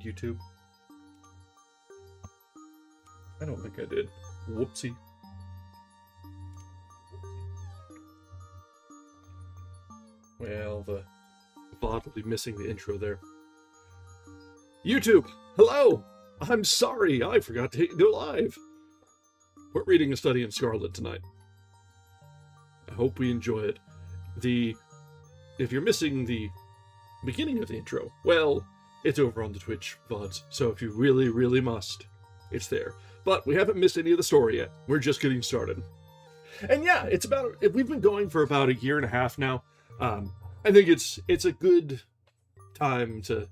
YouTube? I don't think I did. Whoopsie. Well, the VOD will be missing the intro there. YouTube, hello! I'm sorry, I forgot to go live. We're reading A Study in Scarlet tonight. I hope we enjoy it. If you're missing the beginning of the intro, well, it's over on the Twitch VODs, so if you really, really must, it's there. But we haven't missed any of the story yet. We're just getting started. And yeah, we've been going for about a year and a half now. I think it's a good time to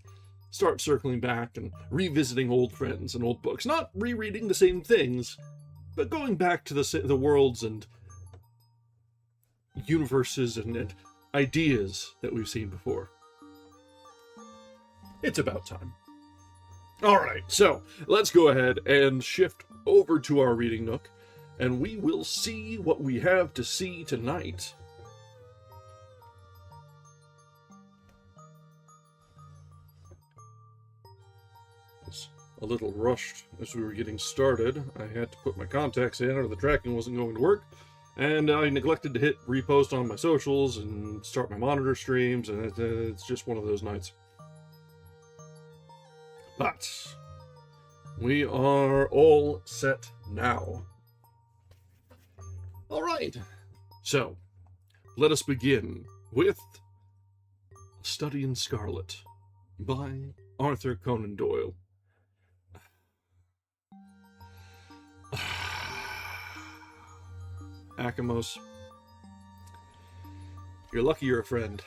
start circling back and revisiting old friends and old books. Not rereading the same things, but going back to the worlds and universes and ideas that we've seen before. It's about time. Alright, so let's go ahead and shift over to our reading nook, and we will see what we have to see tonight. A little rushed as we were getting started. I had to put my contacts in or the tracking wasn't going to work, and I neglected to hit repost on my socials and start my monitor streams, and it's just one of those nights. But we are all set now. Alright, so let us begin with A Study in Scarlet by Arthur Conan Doyle. Akamos, you're lucky you're a friend.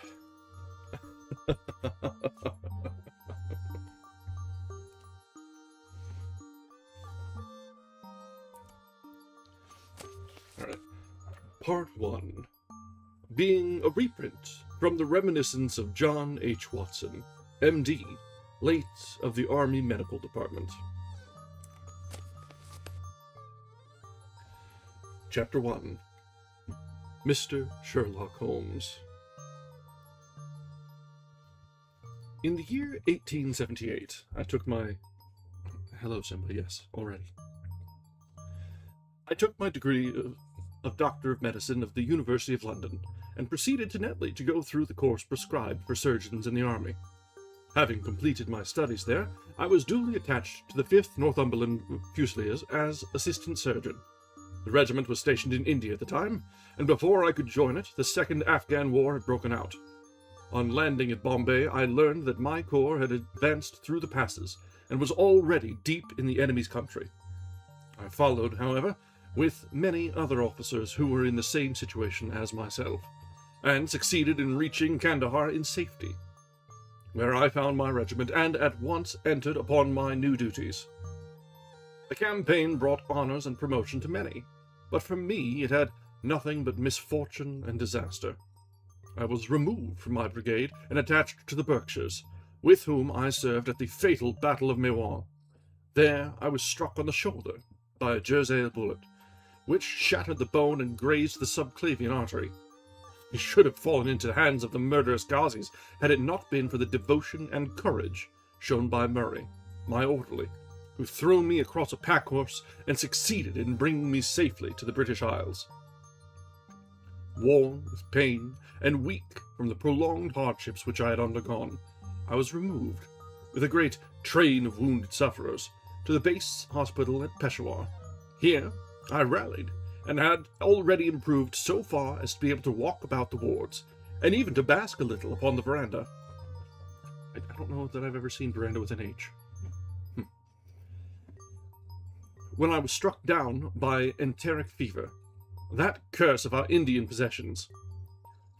Alright. Part 1. Being a reprint from the reminiscence of John H. Watson, M.D., late of the Army Medical Department. Chapter 1. Mr. Sherlock Holmes. In the year 1878, I took my... Hello, Simba, yes, already. I took my degree of Doctor of Medicine of the University of London, and proceeded to Netley to go through the course prescribed for surgeons in the army. Having completed my studies there, I was duly attached to the 5th Northumberland Fusiliers as assistant surgeon. The regiment was stationed in India at the time, and before I could join it, the Second Afghan War had broken out. On landing at Bombay, I learned that my corps had advanced through the passes, and was already deep in the enemy's country. I followed, however, with many other officers who were in the same situation as myself, and succeeded in reaching Kandahar in safety, where I found my regiment, and at once entered upon my new duties. The campaign brought honors and promotion to many, but for me it had nothing but misfortune and disaster. I was removed from my brigade and attached to the Berkshires, with whom I served at the fatal Battle of Mewan. There I was struck on the shoulder by a Jersey bullet, which shattered the bone and grazed the subclavian artery. It should have fallen into the hands of the murderous Ghazis had it not been for the devotion and courage shown by Murray, my orderly, who threw me across a pack horse and succeeded in bringing me safely to the British Isles. Worn with pain and weak from the prolonged hardships which I had undergone, I was removed, with a great train of wounded sufferers, to the base hospital at Peshawar. Here I rallied, and had already improved so far as to be able to walk about the wards, and even to bask a little upon the veranda. I don't know that I've ever seen veranda with an H. When I was struck down by enteric fever, that curse of our Indian possessions.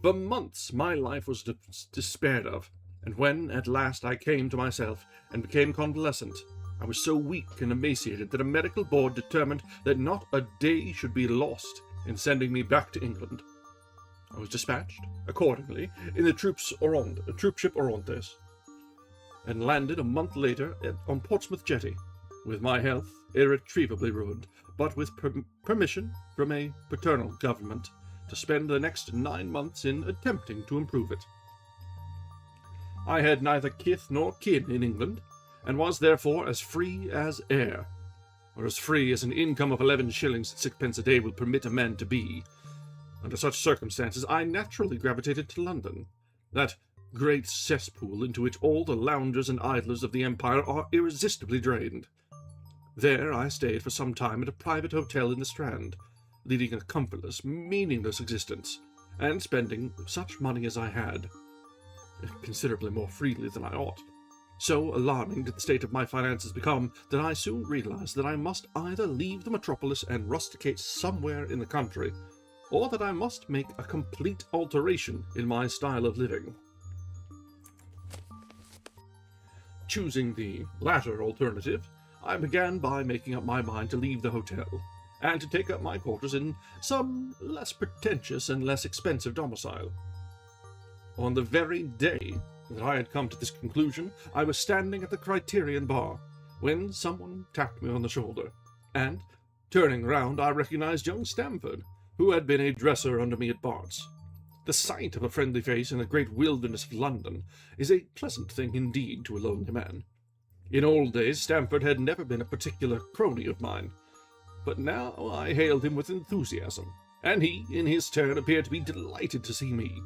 For months my life was despaired of, and when at last I came to myself and became convalescent, I was so weak and emaciated that a medical board determined that not a day should be lost in sending me back to England. I was dispatched, accordingly, in the troopship Orontes, and landed a month later on Portsmouth Jetty, with my health irretrievably ruined, but with permission from a paternal government to spend the next 9 months in attempting to improve it. I had neither kith nor kin in England, and was therefore as free as air, or as free as an income of 11 shillings and 6 pence a day will permit a man to be. Under such circumstances, I naturally gravitated to London, that great cesspool into which all the loungers and idlers of the empire are irresistibly drained. There I stayed for some time at a private hotel in the Strand, leading a comfortless, meaningless existence, and spending such money as I had, considerably more freely than I ought. So alarming did the state of my finances become that I soon realized that I must either leave the metropolis and rusticate somewhere in the country, or that I must make a complete alteration in my style of living. Choosing the latter alternative, I began by making up my mind to leave the hotel, and to take up my quarters in some less pretentious and less expensive domicile. On the very day that I had come to this conclusion, I was standing at the Criterion bar, when someone tapped me on the shoulder, and, turning round, I recognized young Stamford, who had been a dresser under me at Bart's. The sight of a friendly face in the great wilderness of London is a pleasant thing indeed to a lonely man. In old days, Stamford had never been a particular crony of mine, but now I hailed him with enthusiasm, and he, in his turn, appeared to be delighted to see me.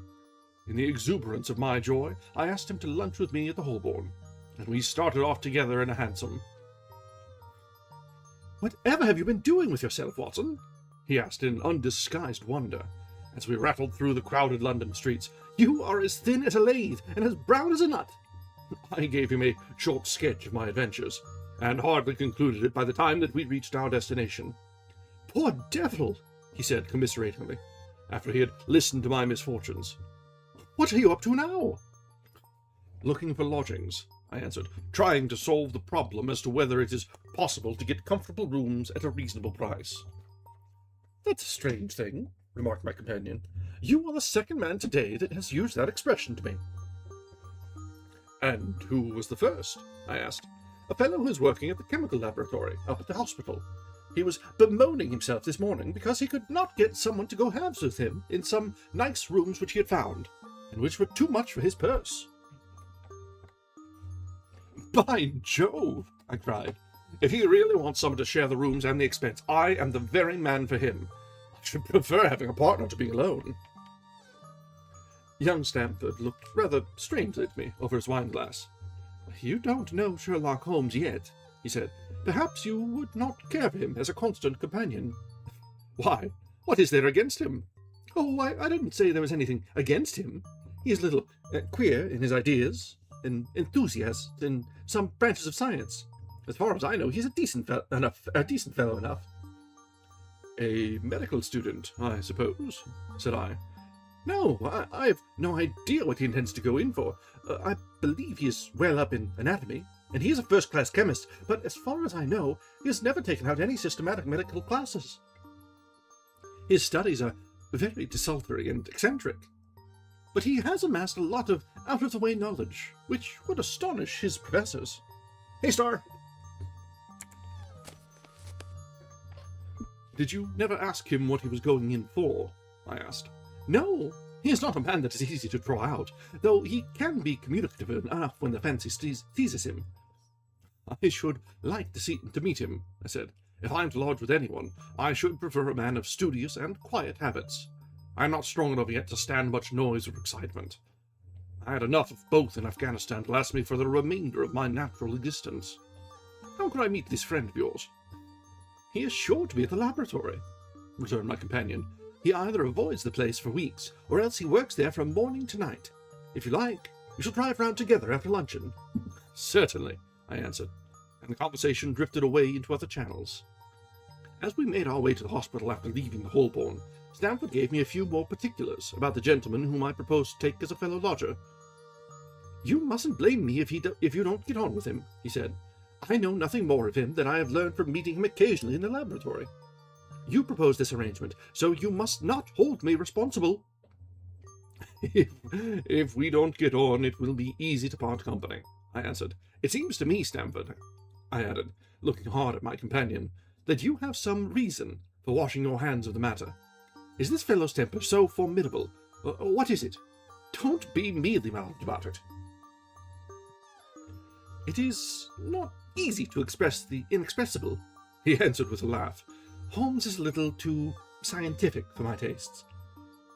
In the exuberance of my joy, I asked him to lunch with me at the Holborn, and we started off together in a hansom. "Whatever have you been doing with yourself, Watson?" he asked in undisguised wonder, as we rattled through the crowded London streets. "You are as thin as a lathe, and as brown as a nut." I gave him a short sketch of my adventures, and hardly concluded it by the time that we reached our destination. "Poor devil!" he said commiseratingly, after he had listened to my misfortunes. "What are you up to now?" "Looking for lodgings," I answered, trying to solve the problem as to whether it is possible to get comfortable rooms at a reasonable price. "That's a strange thing," remarked my companion. "You are the second man today that has used that expression to me." "And who was the first?" I asked. "A fellow who is working at the chemical laboratory up at the hospital. He was bemoaning himself this morning because he could not get someone to go halves with him in some nice rooms which he had found, and which were too much for his purse." "By Jove!" I cried. "If he really wants someone to share the rooms and the expense, I am the very man for him. I should prefer having a partner to being alone." Young Stamford looked rather strangely at me over his wine-glass. "You don't know Sherlock Holmes yet," he said. "Perhaps you would not care for him as a constant companion." "Why, what is there against him?" "Oh, I didn't say there was anything against him. He is a little queer in his ideas, and enthusiast in some branches of science. As far as I know, he's a decent fellow enough." "A medical student, I suppose?" said I. "No, I've no idea what he intends to go in for. I believe he is well up in anatomy, and he is a first-class chemist, but as far as I know, he has never taken out any systematic medical classes. His studies are very desultory and eccentric, but he has amassed a lot of out-of-the-way knowledge, which would astonish his professors. Hey, Star!" "Did you never ask him what he was going in for?" I asked. "No, he is not a man that is easy to draw out, though he can be communicative enough when the fancy seizes him." "I should like to meet him," I said. "If I am to lodge with anyone, I should prefer a man of studious and quiet habits. I am not strong enough yet to stand much noise or excitement. I had enough of both in Afghanistan to last me for the remainder of my natural existence. How could I meet this friend of yours?" "He is sure to be at the laboratory," returned my companion. "He either avoids the place for weeks, or else he works there from morning to night. If you like, we shall drive round together after luncheon." "Certainly," I answered, and the conversation drifted away into other channels. As we made our way to the hospital after leaving the Holborn, Stamford gave me a few more particulars about the gentleman whom I proposed to take as a fellow lodger. "You mustn't blame me if you don't get on with him," he said. "I know nothing more of him than I have learned from meeting him occasionally in the laboratory. You proposed this arrangement, so you must not hold me responsible." If we don't get on, it will be easy to part company," I answered. "It seems to me, Stamford," I added, looking hard at my companion, "that you have some reason for washing your hands of the matter. Is this fellow's temper so formidable? What is it? Don't be mealy-mouthed about it." It is not easy to express the inexpressible, he answered with a laugh. Holmes is a little too scientific for my tastes.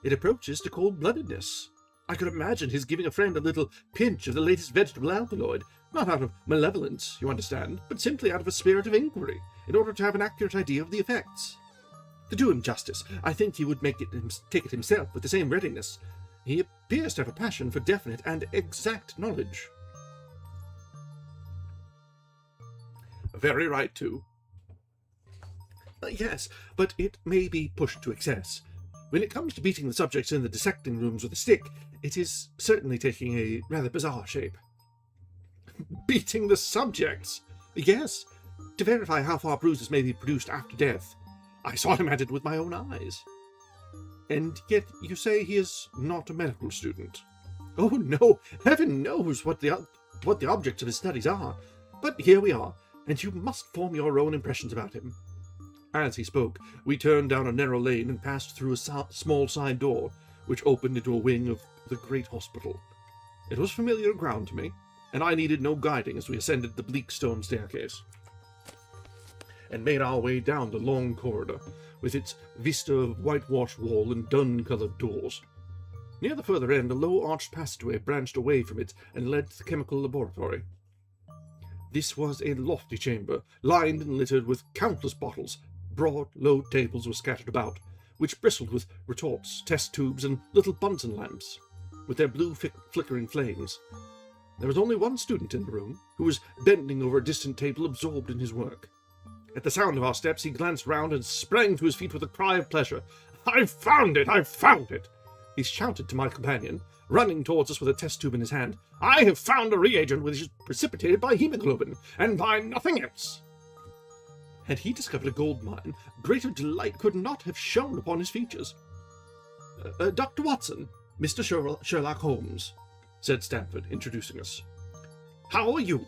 It approaches to cold-bloodedness. I could imagine his giving a friend a little pinch of the latest vegetable alkaloid, not out of malevolence, you understand, but simply out of a spirit of inquiry, in order to have an accurate idea of the effects. To do him justice, I think he would take it himself with the same readiness. He appears to have a passion for definite and exact knowledge. Very right, too. Yes, but it may be pushed to excess. When it comes to beating the subjects in the dissecting rooms with a stick, it is certainly taking a rather bizarre shape. Beating the subjects? Yes, to verify how far bruises may be produced after death. I saw him at it with my own eyes. And yet you say he is not a medical student. Oh no, heaven knows what the objects of his studies are. But here we are, and you must form your own impressions about him. As he spoke, we turned down a narrow lane and passed through a small side door, which opened into a wing of the great hospital. It was familiar ground to me, and I needed no guiding as we ascended the bleak stone staircase, and made our way down the long corridor, with its vista of whitewashed wall and dun-coloured doors. Near the further end, a low arched passageway branched away from it and led to the chemical laboratory. This was a lofty chamber, lined and littered with countless bottles. Broad, low tables were scattered about, which bristled with retorts, test tubes, and little Bunsen lamps, with their blue flickering flames. There was only one student in the room, who was bending over a distant table, absorbed in his work. At the sound of our steps, he glanced round and sprang to his feet with a cry of pleasure. "I've found it! I've found it!" he shouted to my companion, running towards us with a test tube in his hand. "I have found a reagent which is precipitated by hemoglobin, and by nothing else." Had he discovered a gold mine, greater delight could not have shone upon his features. "Dr. Watson, Mr. Sherlock Holmes," said Stanford, introducing us. "How are you?"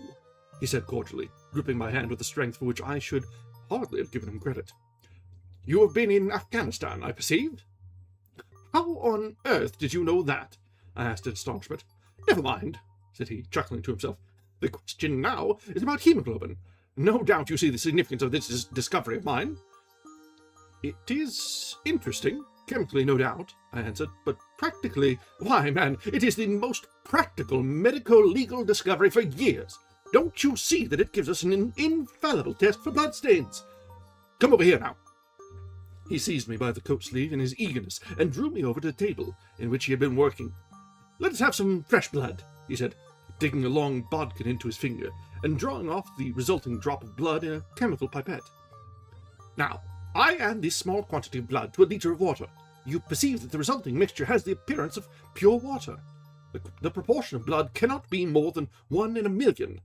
he said cordially, gripping my hand with a strength for which I should hardly have given him credit. "You have been in Afghanistan, I perceive." "How on earth did you know that?" I asked in astonishment. "Never mind," said he, chuckling to himself. "The question now is about hemoglobin. No doubt you see the significance of this discovery of mine." "It is interesting, chemically no doubt," I answered, "but practically, why, man, it is the most practical medico-legal discovery for years. Don't you see that it gives us an infallible test for bloodstains? Come over here now." He seized me by the coat sleeve in his eagerness and drew me over to the table in which he had been working. "Let us have some fresh blood," he said, digging a long bodkin into his finger and drawing off the resulting drop of blood in a chemical pipette. "Now, I add this small quantity of blood to a liter of water. You perceive that the resulting mixture has the appearance of pure water. The proportion of blood cannot be more than 1 in a million.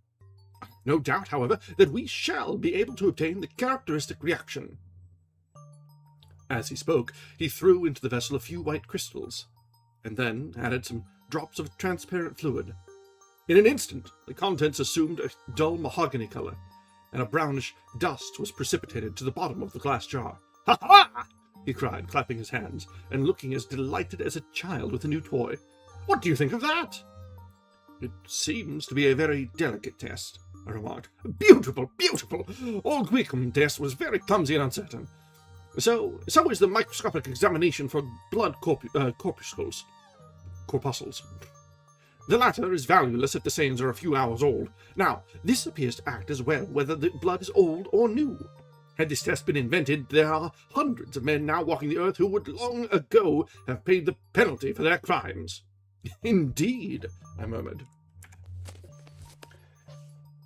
No doubt, however, that we shall be able to obtain the characteristic reaction." As he spoke, he threw into the vessel a few white crystals, and then added some drops of transparent fluid. In an instant, the contents assumed a dull mahogany color, and a brownish dust was precipitated to the bottom of the glass jar. "Ha ha!" he cried, clapping his hands, and looking as delighted as a child with a new toy. "What do you think of that?" "It seems to be a very delicate test," I remarked. "Beautiful, beautiful! Old Wickham test was very clumsy and uncertain. So is the microscopic examination for blood corpuscles. The latter is valueless if the stains are a few hours old. Now, this appears to act as well whether the blood is old or new. Had this test been invented, there are hundreds of men now walking the earth who would long ago have paid the penalty for their crimes." "Indeed," I murmured.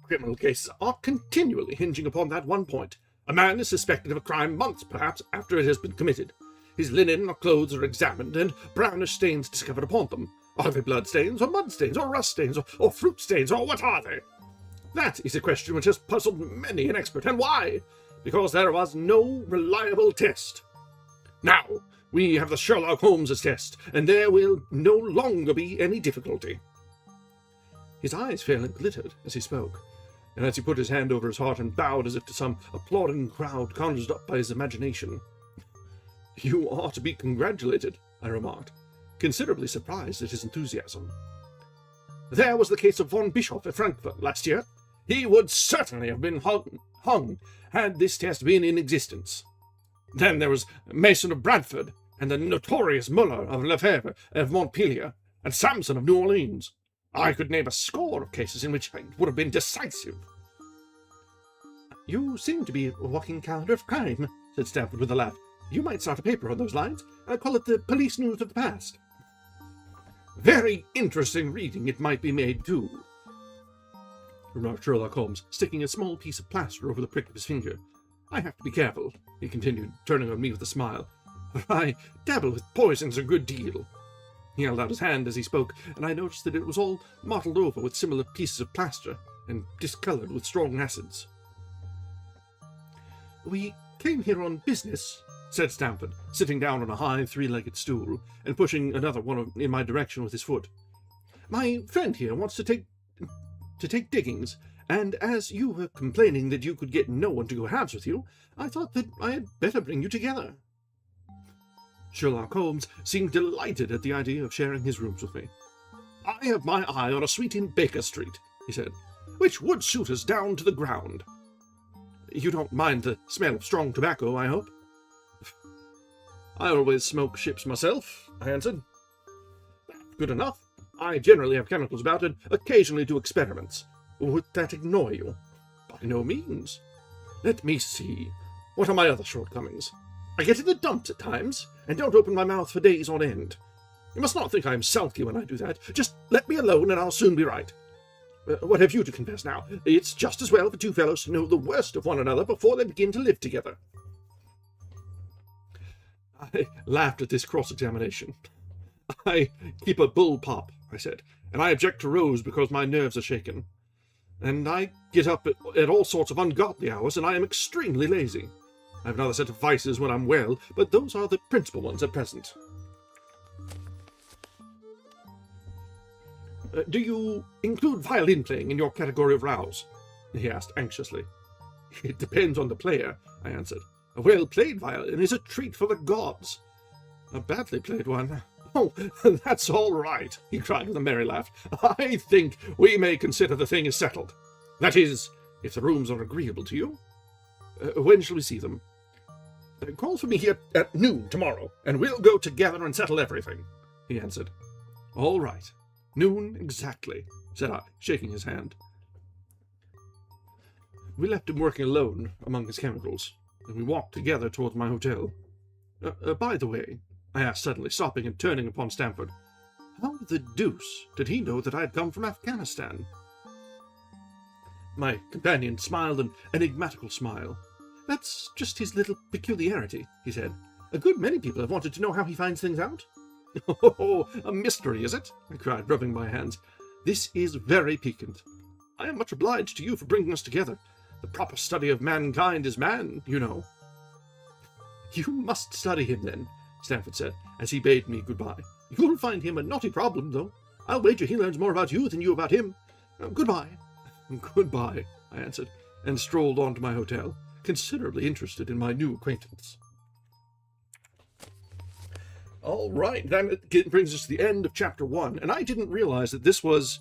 "Criminal cases are continually hinging upon that one point. A man is suspected of a crime months, perhaps, after it has been committed. His linen or clothes are examined, and brownish stains discovered upon them. Are they blood stains, or mud stains, or rust stains, or fruit stains, or what are they? That is a question which has puzzled many an expert. And why? Because there was no reliable test. Now, we have the Sherlock Holmes test, and there will no longer be any difficulty." His eyes fairly glittered as he spoke, and as he put his hand over his heart and bowed as if to some applauding crowd conjured up by his imagination. "You are to be congratulated," I remarked, considerably surprised at his enthusiasm. "There was the case of von Bischoff at Frankfurt last year. He would certainly have been hung had this test been in existence. Then there was Mason of Bradford, and the notorious Muller of Lefebvre of Montpellier, and Samson of New Orleans. I could name a score of cases in which it would have been decisive. You seem to be a walking calendar of crime, said Stamford with a laugh. You might start a paper on those lines. Call it the police news of the past. Very interesting reading it might be made, too, remarked Sherlock Holmes, sticking a small piece of plaster over the prick of his finger. I have to be careful, he continued, turning on me with a smile, for I dabble with poisons a good deal. He held out his hand as he spoke, and I noticed that it was all mottled over with similar pieces of plaster, and discoloured with strong acids. We came here on business, said Stamford, sitting down on a high three-legged stool, and pushing another one in my direction with his foot. My friend here wants to take diggings, and as you were complaining that you could get no one to go halves with you, I thought that I had better bring you together. Sherlock Holmes seemed delighted at the idea of sharing his rooms with me. I have my eye on a suite in Baker Street, he said, which would suit us down to the ground. You don't mind the smell of strong tobacco, I hope? I always smoke ships myself, I answered. Good enough. I generally have chemicals about and occasionally do experiments. Would that annoy you? By no means. Let me see. What are my other shortcomings? I get in the dumps at times, and don't open my mouth for days on end. You must not think I am sulky when I do that. Just let me alone, and I'll soon be right. What have you to confess now? It's just as well for two fellows to know the worst of one another before they begin to live together. I laughed at this cross-examination. I keep a bull pup, I said, and I object to rows because my nerves are shaken. And I get up at all sorts of ungodly hours, and I am extremely lazy. I have another set of vices when I'm well, but those are the principal ones at present. Do you include violin playing in your category of rows? He asked anxiously. It depends on the player, I answered. A well-played violin is a treat for the gods. A badly played one. Oh, that's all right, he cried with a merry laugh. I think we may consider the thing as settled. That is, if the rooms are agreeable to you. When shall we see them? Call for me here at noon tomorrow, and we'll go together and settle everything, he answered. All right. Noon exactly, said I, shaking his hand. We left him working alone among his chemicals, and we walked together towards my hotel. By the way, I asked suddenly, stopping and turning upon Stamford, how the deuce did he know that I had come from Afghanistan? My companion smiled an enigmatical smile. That's just his little peculiarity, he said. A good many people have wanted to know how he finds things out. Oh, a mystery, is it? I cried, rubbing my hands. This is very piquant. I am much obliged to you for bringing us together. The proper study of mankind is man, you know. You must study him, then, Stamford said, as he bade me goodbye. You'll find him a knotty problem, though. I'll wager he learns more about you than you about him. Goodbye. Goodbye, I answered, and strolled on to my hotel, considerably interested in my new acquaintance. All right, that brings us to the end of Chapter 1, and I didn't realize that this was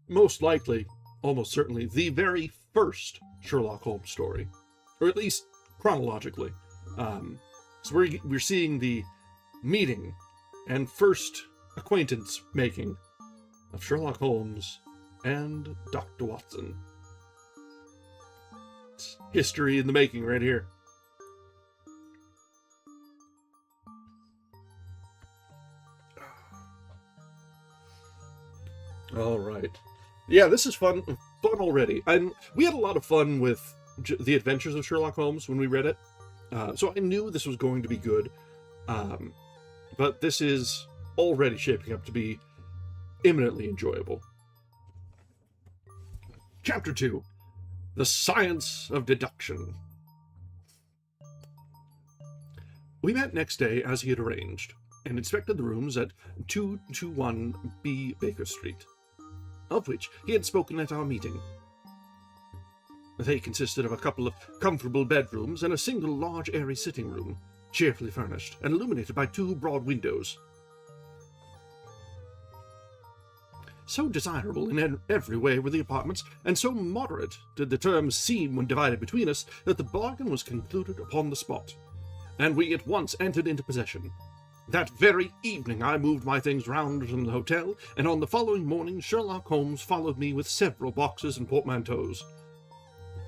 most likely, almost certainly, the very first Sherlock Holmes story, or at least chronologically. So we're seeing the meeting and first acquaintance making of Sherlock Holmes and Dr. Watson. It's history in the making right here. All right. Yeah, this is fun already. And we had a lot of fun with The Adventures of Sherlock Holmes when we read it. So I knew this was going to be good. But this is already shaping up to be eminently enjoyable. Chapter 2. The Science of Deduction. We met next day as he had arranged, and inspected the rooms at 221B Baker Street, of which he had spoken at our meeting. They consisted of a couple of comfortable bedrooms and a single large airy sitting room, cheerfully furnished and illuminated by two broad windows. so desirable in every way were the apartments, and so moderate did the terms seem when divided between us, that the bargain was concluded upon the spot, and we at once entered into possession. That very evening I moved my things round from the hotel, and on the following morning Sherlock Holmes followed me with several boxes and portmanteaus.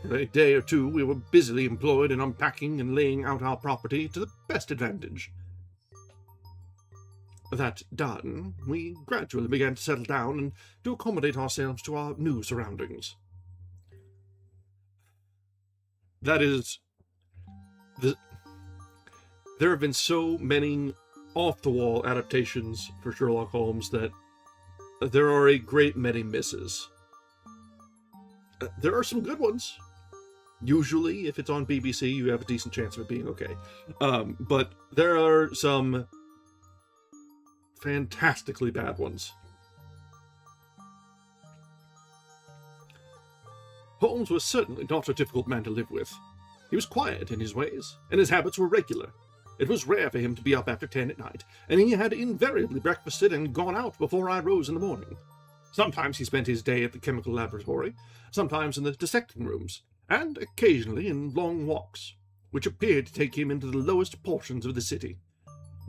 For a day or two we were busily employed in unpacking and laying out our property to the best advantage. That done, we gradually began to settle down and to accommodate ourselves to our new surroundings. That is, there have been so many off-the-wall adaptations for Sherlock Holmes that there are a great many misses. There are some good ones. Usually, if it's on BBC, you have a decent chance of it being okay. But there are some fantastically bad ones. Holmes was certainly not a difficult man to live with. He was quiet in his ways, and his habits were regular. It was rare for him to be up after 10 at night, and he had invariably breakfasted and gone out before I rose in the morning. Sometimes he spent his day at the chemical laboratory, sometimes in the dissecting rooms, and occasionally in long walks, which appeared to take him into the lowest portions of the city.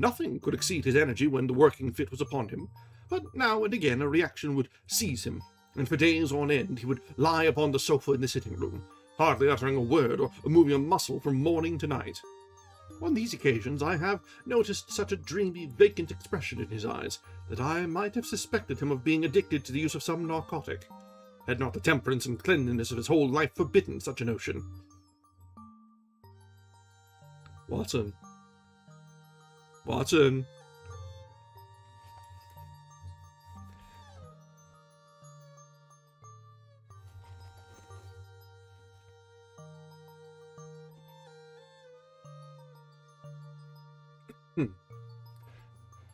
Nothing could exceed his energy when the working fit was upon him, but now and again a reaction would seize him, and for days on end he would lie upon the sofa in the sitting-room, hardly uttering a word or moving a muscle from morning to night. On these occasions I have noticed such a dreamy, vacant expression in his eyes that I might have suspected him of being addicted to the use of some narcotic, had not the temperance and cleanliness of his whole life forbidden such a notion. Watson. Watson.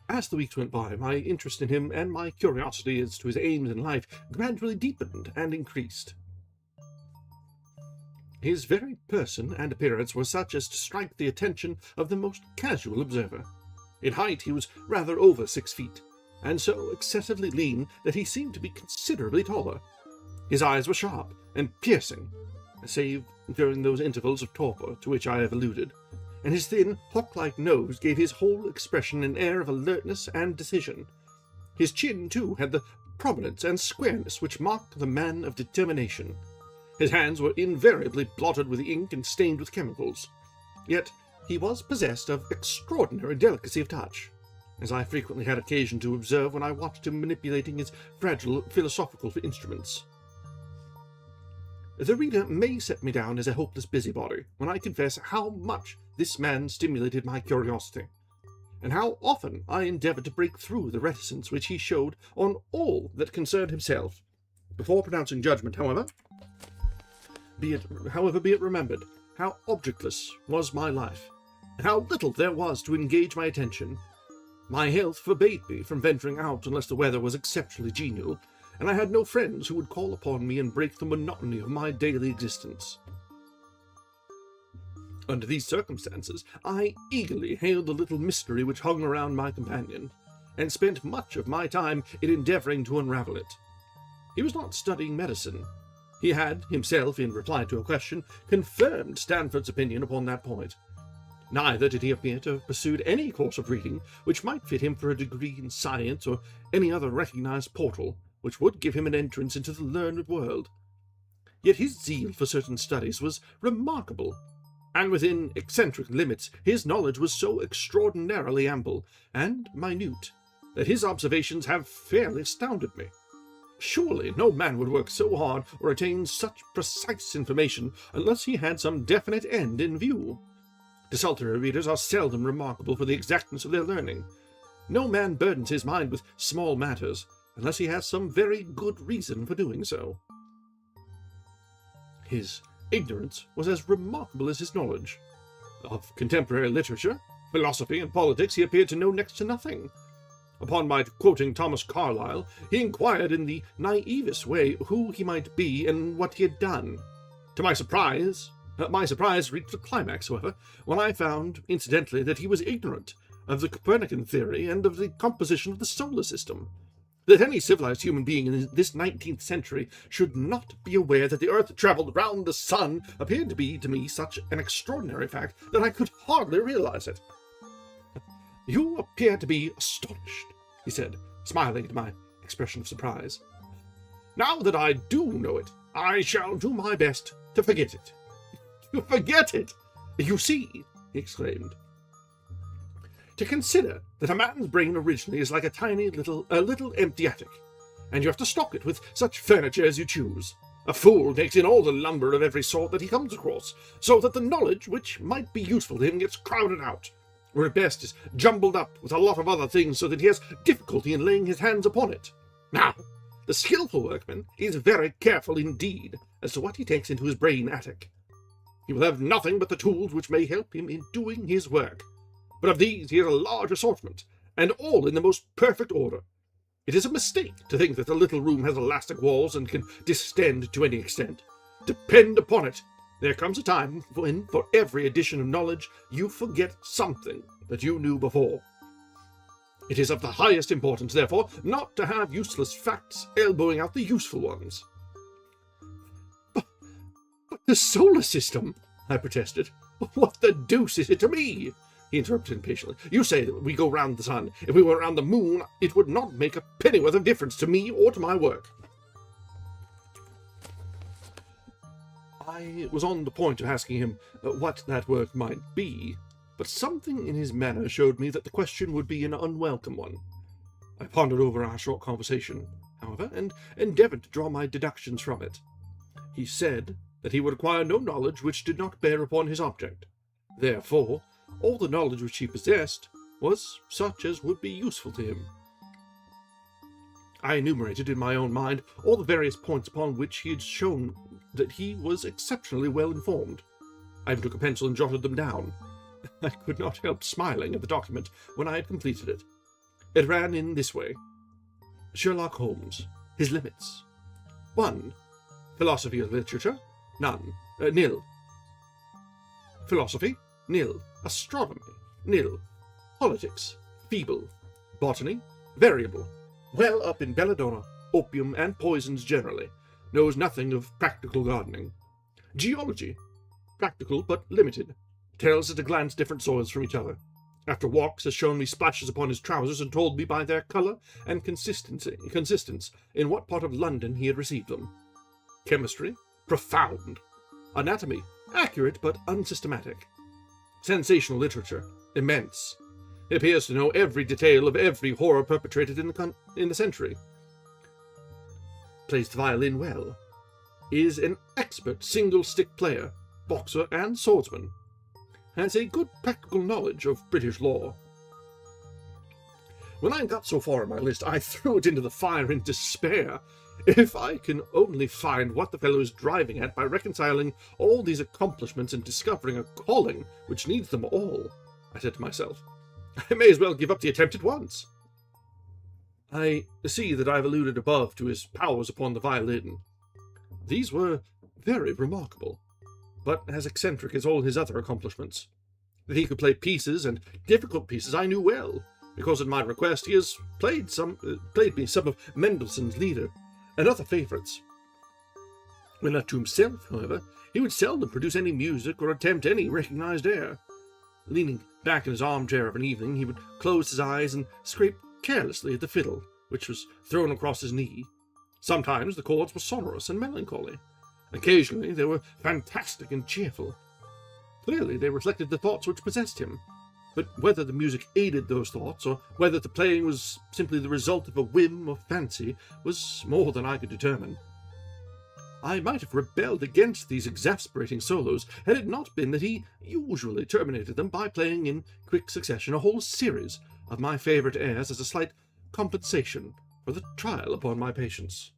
As the weeks went by, my interest in him and my curiosity as to his aims in life gradually deepened and increased. His very person and appearance were such as to strike the attention of the most casual observer. In height he was rather over 6 feet, and so excessively lean that he seemed to be considerably taller. His eyes were sharp and piercing, save during those intervals of torpor to which I have alluded, and his thin, hawk-like nose gave his whole expression an air of alertness and decision. His chin, too, had the prominence and squareness which marked the man of determination. His hands were invariably blotted with ink and stained with chemicals. Yet he was possessed of extraordinary delicacy of touch, as I frequently had occasion to observe when I watched him manipulating his fragile philosophical instruments. The reader may set me down as a hopeless busybody when I confess how much this man stimulated my curiosity, and how often I endeavoured to break through the reticence which he showed on all that concerned himself. Before pronouncing judgment, however, be it remembered how objectless was my life, and how little there was to engage my attention. My health forbade me from venturing out unless the weather was exceptionally genial, and I had no friends who would call upon me and break the monotony of my daily existence. Under these circumstances, I eagerly hailed the little mystery which hung around my companion, and spent much of my time in endeavouring to unravel it. He was not studying medicine. He had, himself, in reply to a question, confirmed Stanford's opinion upon that point. Neither did he appear to have pursued any course of reading which might fit him for a degree in science or any other recognized portal which would give him an entrance into the learned world. Yet his zeal for certain studies was remarkable, and within eccentric limits his knowledge was so extraordinarily ample and minute that his observations have fairly astounded me. Surely no man would work so hard or attain such precise information unless he had some definite end in view. Desultory readers are seldom remarkable for the exactness of their learning. No man burdens his mind with small matters unless he has some very good reason for doing so. His ignorance was as remarkable as his knowledge. Of contemporary literature, philosophy, and politics he appeared to know next to nothing. Upon my quoting Thomas Carlyle, he inquired in the naivest way who he might be and what he had done. To my surprise reached a climax, however, when I found, incidentally, that he was ignorant of the Copernican theory and of the composition of the solar system. that any civilized human being in this 19th century should not be aware that the Earth travelled round the sun appeared to be, to me, such an extraordinary fact that I could hardly realize it. You appear to be astonished, he said, smiling at my expression of surprise. Now that I do know it, I shall do my best to forget it. To forget it? You see, he exclaimed. To consider that a man's brain originally is like a little empty attic, and you have to stock it with such furniture as you choose. A fool takes in all the lumber of every sort that he comes across, so that the knowledge which might be useful to him gets crowded out, or at best is jumbled up with a lot of other things so that he has difficulty in laying his hands upon it. Now, the skillful workman is very careful indeed as to what he takes into his brain attic. He will have nothing but the tools which may help him in doing his work, but of these he has a large assortment, and all in the most perfect order. It is a mistake to think that the little room has elastic walls and can distend to any extent. Depend upon it, there comes a time when, for every addition of knowledge, you forget something that you knew before. It is of the highest importance, therefore, not to have useless facts elbowing out the useful ones. But the solar system, I protested. What the deuce is it to me? He interrupted impatiently. You say that we go round the sun. If we were round the moon, it would not make a pennyworth of difference to me or to my work. I was on the point of asking him what that work might be, but something in his manner showed me that the question would be an unwelcome one. I pondered over our short conversation, however, and endeavoured to draw my deductions from it. He said that he would acquire no knowledge which did not bear upon his object. Therefore, all the knowledge which he possessed was such as would be useful to him. I enumerated in my own mind all the various points upon which he had shown that he was exceptionally well informed. I even took a pencil and jotted them down. I could not help smiling at the document when I had completed it. It ran in this way. Sherlock Holmes. His limits. 1. Philosophy of literature. None. Nil. Philosophy. Nil. Astronomy. Nil. Politics. Feeble. Botany. Variable. Well up in belladonna, opium, and poisons generally. Knows nothing of practical gardening. Geology. Practical but limited. Tells at a glance different soils from each other. After walks has shown me splashes upon his trousers and told me by their colour and consistence in what part of London he had received them. Chemistry. Profound. Anatomy. Accurate but unsystematic. Sensational literature. Immense. He appears to know every detail of every horror perpetrated in the century. Plays the violin well. Is an expert single-stick player, boxer and swordsman. Has a good practical knowledge of British law. When I got so far in my list, I threw it into the fire in despair. If I can only find what the fellow is driving at by reconciling all these accomplishments and discovering a calling which needs them all, I said to myself, I may as well give up the attempt at once. I see that I have alluded above to his powers upon the violin. These were very remarkable, but as eccentric as all his other accomplishments. That he could play pieces, and difficult pieces, I knew well, because at my request he has played me some of Mendelssohn's Lieder, and other favourites. When left to himself, however, he would seldom produce any music or attempt any recognised air. Leaning back in his armchair of an evening, he would close his eyes and scrape carelessly at the fiddle, which was thrown across his knee. Sometimes the chords were sonorous and melancholy. Occasionally they were fantastic and cheerful. Clearly they reflected the thoughts which possessed him, but whether the music aided those thoughts, or whether the playing was simply the result of a whim or fancy, was more than I could determine. I might have rebelled against these exasperating solos had it not been that he usually terminated them by playing in quick succession a whole series of my favourite airs as a slight compensation for the trial upon my patience.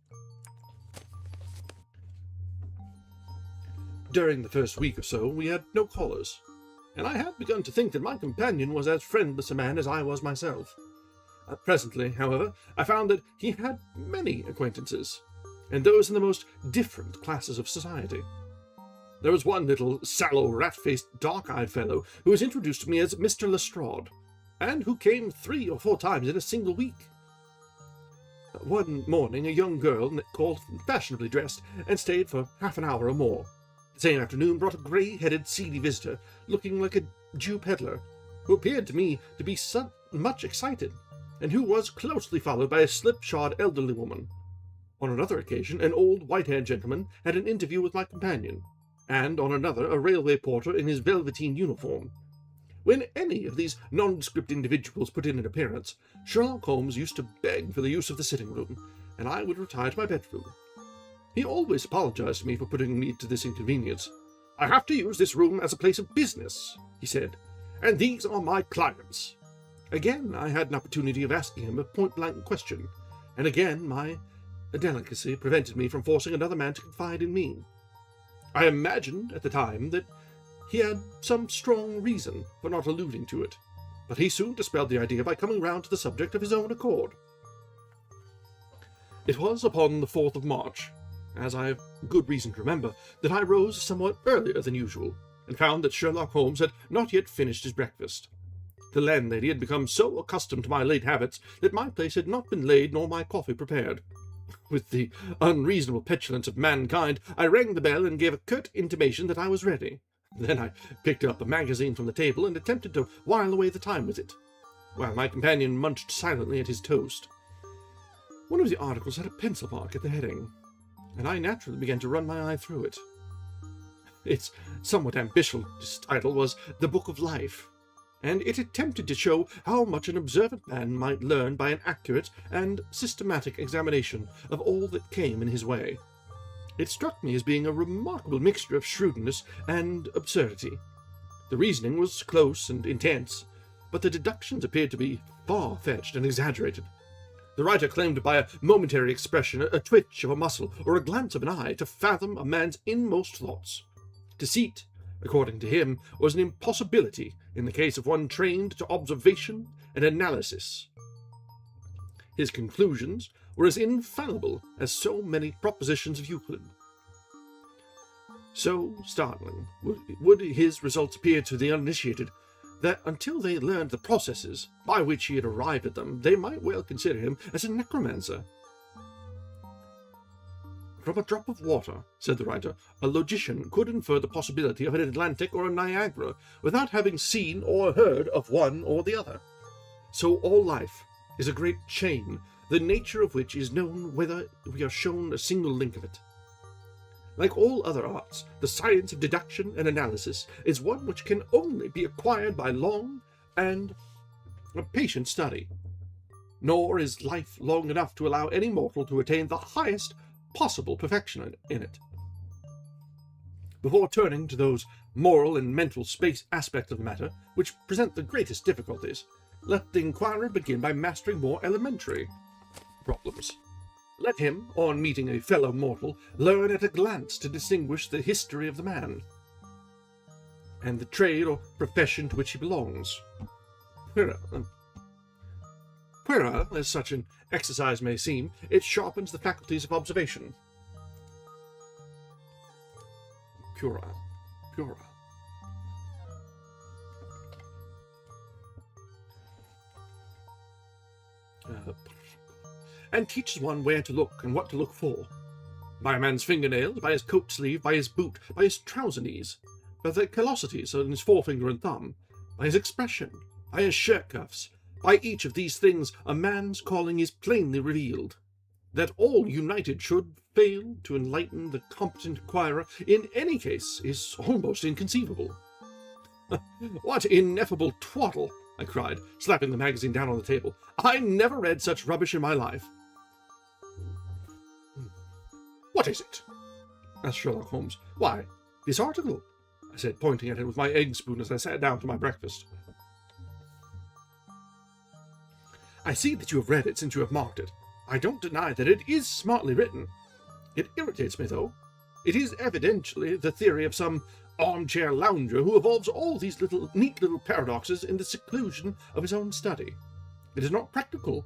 During the first week or so we had no callers, and I had begun to think that my companion was as friendless a man as I was myself. Presently, however, I found that he had many acquaintances, and those in the most different classes of society. There was one little, sallow, rat-faced, dark-eyed fellow who was introduced to me as Mr. Lestrade, and who came 3 or 4 times in a single week. One morning a young girl called fashionably dressed and stayed for half an hour or more. The same afternoon brought a grey-headed, seedy visitor, looking like a Jew peddler, who appeared to me to be much excited, and who was closely followed by a slipshod elderly woman. On another occasion, an old white-haired gentleman had an interview with my companion, and on another a railway porter in his velveteen uniform. When any of these nondescript individuals put in an appearance, Sherlock Holmes used to beg for the use of the sitting-room, and I would retire to my bedroom. He always apologized to me for putting me to this inconvenience. "I have to use this room as a place of business," he said, "and these are my clients." Again I had an opportunity of asking him a point-blank question, and again my delicacy prevented me from forcing another man to confide in me. I imagined at the time that he had some strong reason for not alluding to it, but he soon dispelled the idea by coming round to the subject of his own accord. It was upon the 4th of March, as I have good reason to remember, that I rose somewhat earlier than usual, and found that Sherlock Holmes had not yet finished his breakfast. The landlady had become so accustomed to my late habits that my place had not been laid nor my coffee prepared. With the unreasonable petulance of mankind, I rang the bell and gave a curt intimation that I was ready. Then I picked up a magazine from the table and attempted to while away the time with it, while my companion munched silently at his toast. One of the articles had a pencil mark at the heading, and I naturally began to run my eye through it. Its somewhat ambitious title was The Book of Life, and it attempted to show how much an observant man might learn by an accurate and systematic examination of all that came in his way. It struck me as being a remarkable mixture of shrewdness and absurdity. The reasoning was close and intense, but the deductions appeared to be far-fetched and exaggerated. The writer claimed by a momentary expression, a twitch of a muscle, or a glance of an eye, to fathom a man's inmost thoughts. Deceit, according to him, was an impossibility in the case of one trained to observation and analysis. His conclusions were as infallible as so many propositions of Euclid. So startling would his results appear to the uninitiated, that until they learned the processes by which he had arrived at them, they might well consider him as a necromancer. "From a drop of water," said the writer, "a logician could infer the possibility of an Atlantic or a Niagara without having seen or heard of one or the other. So all life is a great chain, the nature of which is known whether we are shown a single link of it. Like all other arts, the science of deduction and analysis is one which can only be acquired by long and patient study. Nor is life long enough to allow any mortal to attain the highest possible perfection in it. Before turning to those moral and mental space aspects of the matter which present the greatest difficulties, let the inquirer begin by mastering more elementary problems. Let him, on meeting a fellow mortal, learn at a glance to distinguish the history of the man, and the trade or profession to which he belongs. Puerile as such an exercise may seem, it sharpens the faculties of observation. Puerile. And teaches one where to look and what to look for. By a man's fingernails, by his coat sleeve, by his boot, by his trouser knees, by the callosities on his forefinger and thumb, by his expression, by his shirt cuffs. By each of these things a man's calling is plainly revealed. That all united should fail to enlighten the competent inquirer in any case is almost inconceivable. What ineffable twaddle! I cried, slapping the magazine down on the table. I never read such rubbish in my life. What is it? Asked Sherlock Holmes. Why, this article, I said, pointing at it with my egg spoon as I sat down to my breakfast. I see that you have read it since you have marked it. I don't deny that it is smartly written. It irritates me, though. It is evidently the theory of some armchair lounger who evolves all these neat little paradoxes in the seclusion of his own study. It is not practical.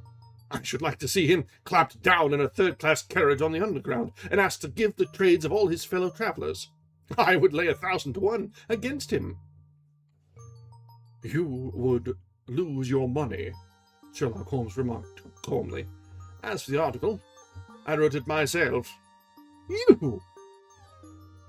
I should like to see him clapped down in a third-class carriage on the Underground and asked to give the trades of all his fellow travellers. I would lay 1,000 to 1 against him. You would lose your money, Sherlock Holmes remarked calmly, As for the article, I wrote it myself. You?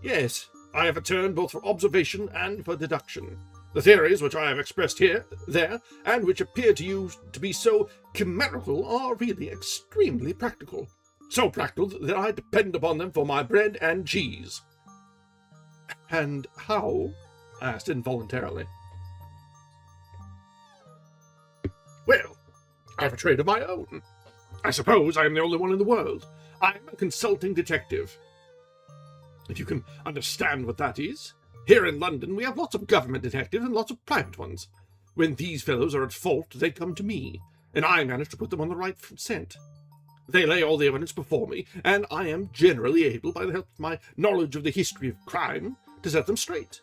Yes, I have a turn both for observation and for deduction. The theories which I have expressed here, there, and which appear to you to be so chimerical are really extremely practical. So practical that I depend upon them for my bread and cheese. And how? I asked involuntarily. Well, I have a trade of my own. I suppose I am the only one in the world. I am a consulting detective. If you can understand what that is. Here in London we have lots of government detectives and lots of private ones. When these fellows are at fault, they come to me, and I manage to put them on the right scent. They lay all the evidence before me, and I am generally able, by the help of my knowledge of the history of crime, to set them straight.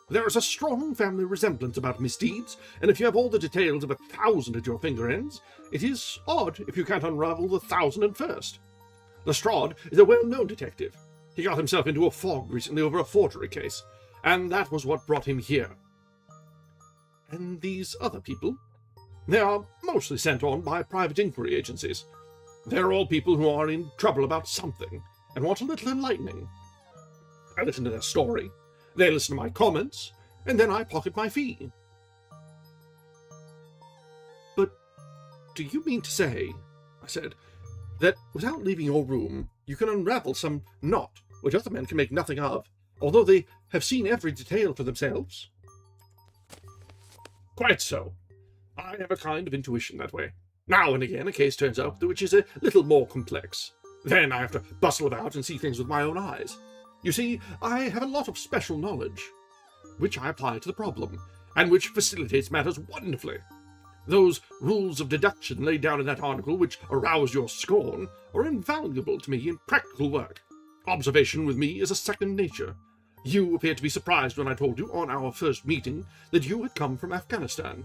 There is a strong family resemblance about misdeeds, and if you have all the details of 1,000 at your finger ends, it is odd if you can't unravel the 1,001st. Lestrade is a well-known detective. He got himself into a fog recently over a forgery case, and that was what brought him here. And these other people? They are mostly sent on by private inquiry agencies. They're all people who are in trouble about something, and want a little enlightening. I listen to their story, they listen to my comments, and then I pocket my fee. But do you mean to say, I said, that without leaving your room, you can unravel some knot which other men can make nothing of, although they have seen every detail for themselves? Quite so. I have a kind of intuition that way. Now and again a case turns up which is a little more complex. Then I have to bustle about and see things with my own eyes. You see, I have a lot of special knowledge, which I apply to the problem, and which facilitates matters wonderfully. Those rules of deduction laid down in that article which arouse your scorn are invaluable to me in practical work. Observation with me is a second nature. You appeared to be surprised when I told you on our first meeting that you had come from Afghanistan.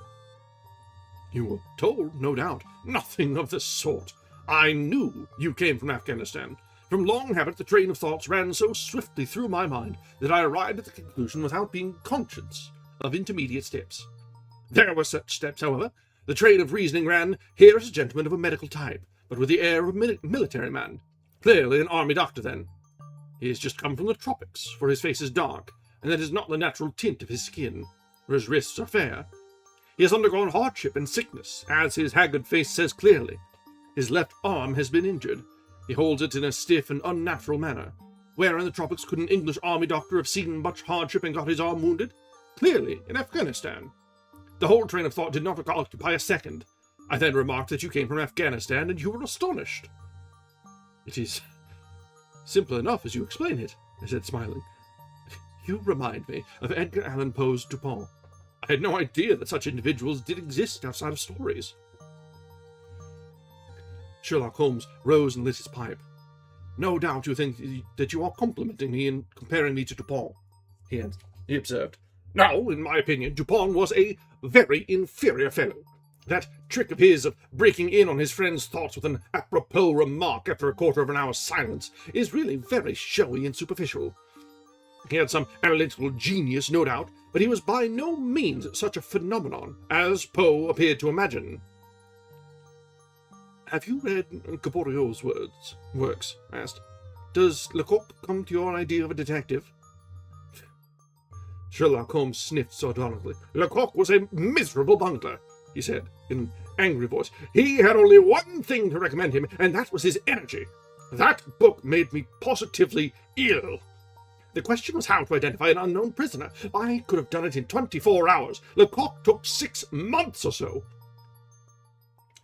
You were told, no doubt, nothing of the sort. I knew you came from Afghanistan. From long habit, the train of thoughts ran so swiftly through my mind that I arrived at the conclusion without being conscious of intermediate steps. There were such steps, however. The train of reasoning ran, here is a gentleman of a medical type, but with the air of a military man. Clearly an army doctor, then. He has just come from the tropics, for his face is dark, and that is not the natural tint of his skin, for his wrists are fair. He has undergone hardship and sickness, as his haggard face says clearly. His left arm has been injured. He holds it in a stiff and unnatural manner. Where in the tropics could an English army doctor have seen much hardship and got his arm wounded? Clearly, in Afghanistan. The whole train of thought did not occupy a second. I then remarked that you came from Afghanistan, and you were astonished. It is simple enough as you explain it, I said, smiling. You remind me of Edgar Allan Poe's Dupin. I had no idea that such individuals did exist outside of stories. Sherlock Holmes rose and lit his pipe. No doubt you think that you are complimenting me in comparing me to Dupin, he observed. Now, in my opinion, Dupin was a very inferior fellow. That trick of his of breaking in on his friend's thoughts with an apropos remark after a quarter of an hour's silence is really very showy and superficial. He had some analytical genius, no doubt, but he was by no means such a phenomenon as Poe appeared to imagine. Have you read Gaboriau's works? I asked. Does Lecoq come to your idea of a detective? Sherlock Holmes sniffed sardonically. Lecoq was a miserable bungler, he said, in an angry voice. He had only one thing to recommend him, and that was his energy. That book made me positively ill. The question was how to identify an unknown prisoner. I could have done it in 24 hours. Lecoq took 6 months or so.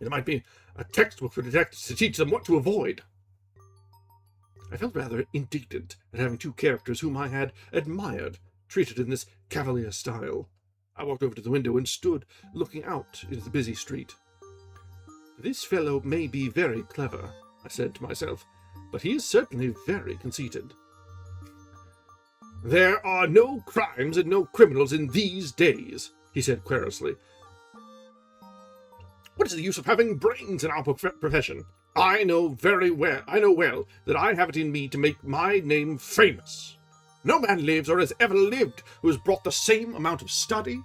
It might be a textbook for detectives to teach them what to avoid. I felt rather indignant at having two characters whom I had admired treated in this cavalier style. I walked over to the window and stood looking out into the busy street. This fellow may be very clever, I said to myself, but he is certainly very conceited. There are no crimes and no criminals in these days, he said querulously. What is the use of having brains in our profession? I know well that I have it in me to make my name famous. No man lives or has ever lived who has brought the same amount of study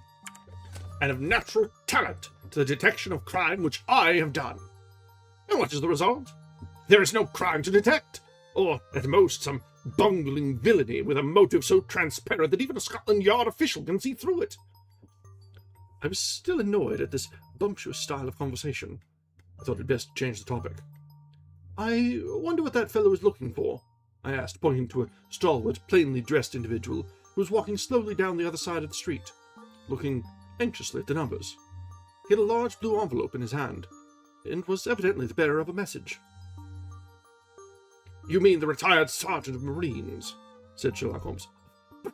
and of natural talent to the detection of crime which I have done. And what is the result? There is no crime to detect, or, at most, some bungling villainy with a motive so transparent that even a Scotland Yard official can see through it. I was still annoyed at this bumptious style of conversation. I thought it best to change the topic. I wonder what that fellow is looking for, I asked, pointing to a stalwart, plainly dressed individual who was walking slowly down the other side of the street, looking anxiously at the numbers. He had a large blue envelope in his hand, and was evidently the bearer of a message. You mean the retired sergeant of Marines, said Sherlock Holmes.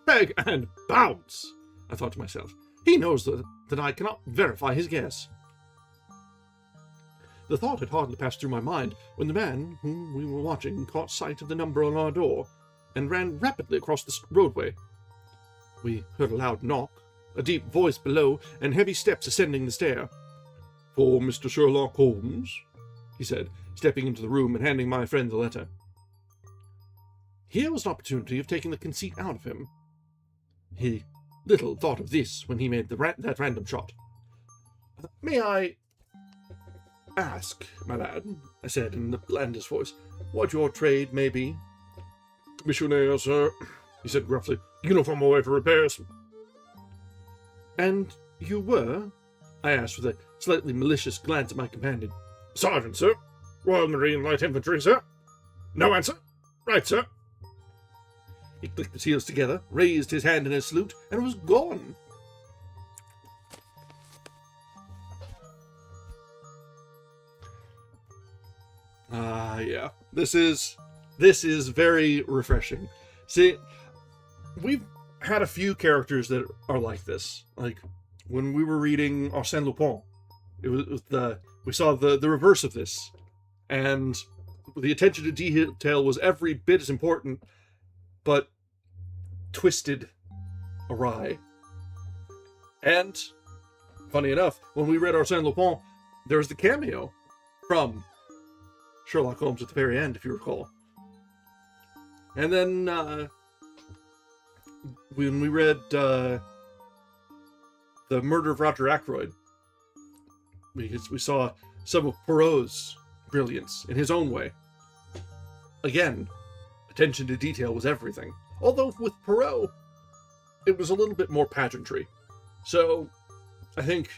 Peg and bounce, I thought to myself. He knows that I cannot verify his guess. The thought had hardly passed through my mind when the man whom we were watching caught sight of the number on our door and ran rapidly across the roadway. We heard a loud knock, a deep voice below, and heavy steps ascending the stair. For Mr. Sherlock Holmes, he said, stepping into the room and handing my friend the letter. Here was an opportunity of taking the conceit out of him. He little thought of this when he made that random shot. May I ask, my lad, I said in the blandest voice, what your trade may be? Commissionaire, sir, he said gruffly. Uniform away for repairs. And you were? I asked with a slightly malicious glance at my companion. Sergeant, sir. Royal Marine Light Infantry, sir. No answer. Right, sir. He clicked his heels together, raised his hand in a salute, and was gone. Yeah. This is very refreshing. See, we've had a few characters that are like this. Like, when we were reading Arsène Lupin, we saw the reverse of this. And the attention to detail was every bit as important, but twisted awry. And, funny enough, when we read Arsène Lupin, there was the cameo from Sherlock Holmes at the very end, if you recall. And then, when we read The Murder of Roger Ackroyd, we saw some of Poirot's brilliance in his own way. Again, attention to detail was everything. Although with Poirot, it was a little bit more pageantry. So, I think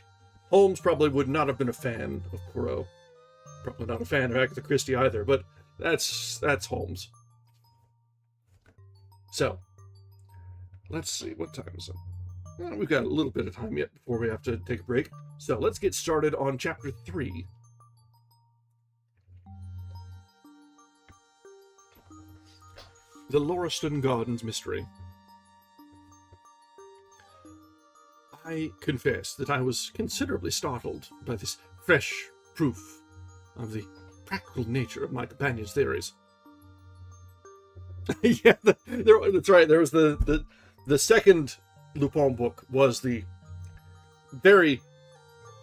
Holmes probably would not have been a fan of Poirot. Probably not a fan of Agatha Christie either, but that's Holmes. So, let's see, what time is it? Well, we've got a little bit of time yet before we have to take a break. So, let's get started on Chapter 3. The Lauriston Gardens Mystery. I confess that I was considerably startled by this fresh proof of the practical nature of my companion's theories. Yeah, that's right. There was the second Lupin book was the very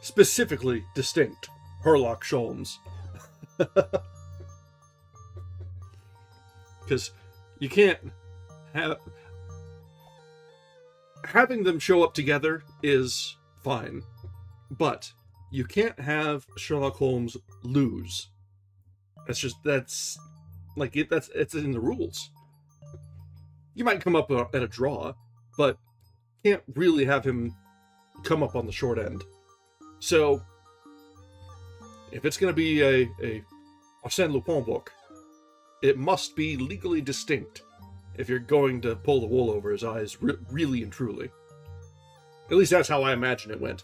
specifically distinct Sherlock Holmes. Because you can't have... Having them show up together is fine, but you can't have Sherlock Holmes lose. It's in the rules. You might come up at a draw, but can't really have him come up on the short end. So, if it's going to be a Arsène Lupin book, it must be legally distinct if you're going to pull the wool over his eyes really and truly. At least that's how I imagine it went.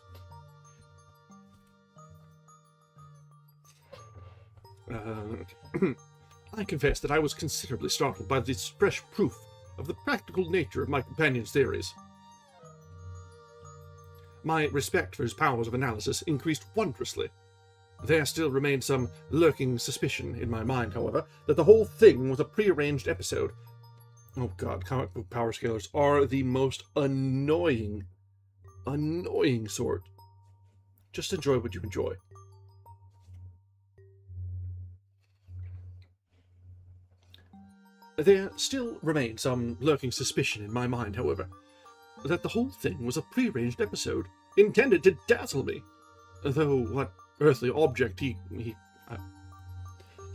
I confess that I was considerably startled by this fresh proof of the practical nature of my companion's theories. My respect for his powers of analysis increased wondrously. There still remained some lurking suspicion in my mind, however, that the whole thing was a prearranged episode. Oh god, comic book power scalers are the most annoying sort. Just enjoy what you enjoy. There still remained some lurking suspicion in my mind, however, that the whole thing was a prearranged episode, intended to dazzle me. Though what earthly object he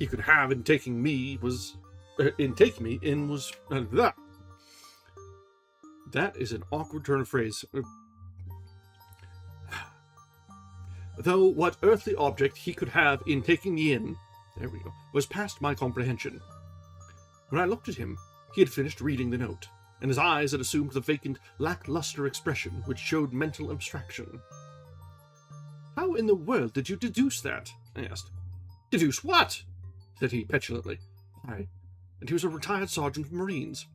he could have in taking me was that. That is an awkward turn of phrase. Though what earthly object he could have in taking me in, there we go, was past my comprehension. When I looked at him, he had finished reading the note, and his eyes had assumed the vacant, lackluster expression which showed mental abstraction. "How in the world did you deduce that?" I asked. "Deduce what?" said he petulantly. "Why, and he was a retired sergeant of Marines."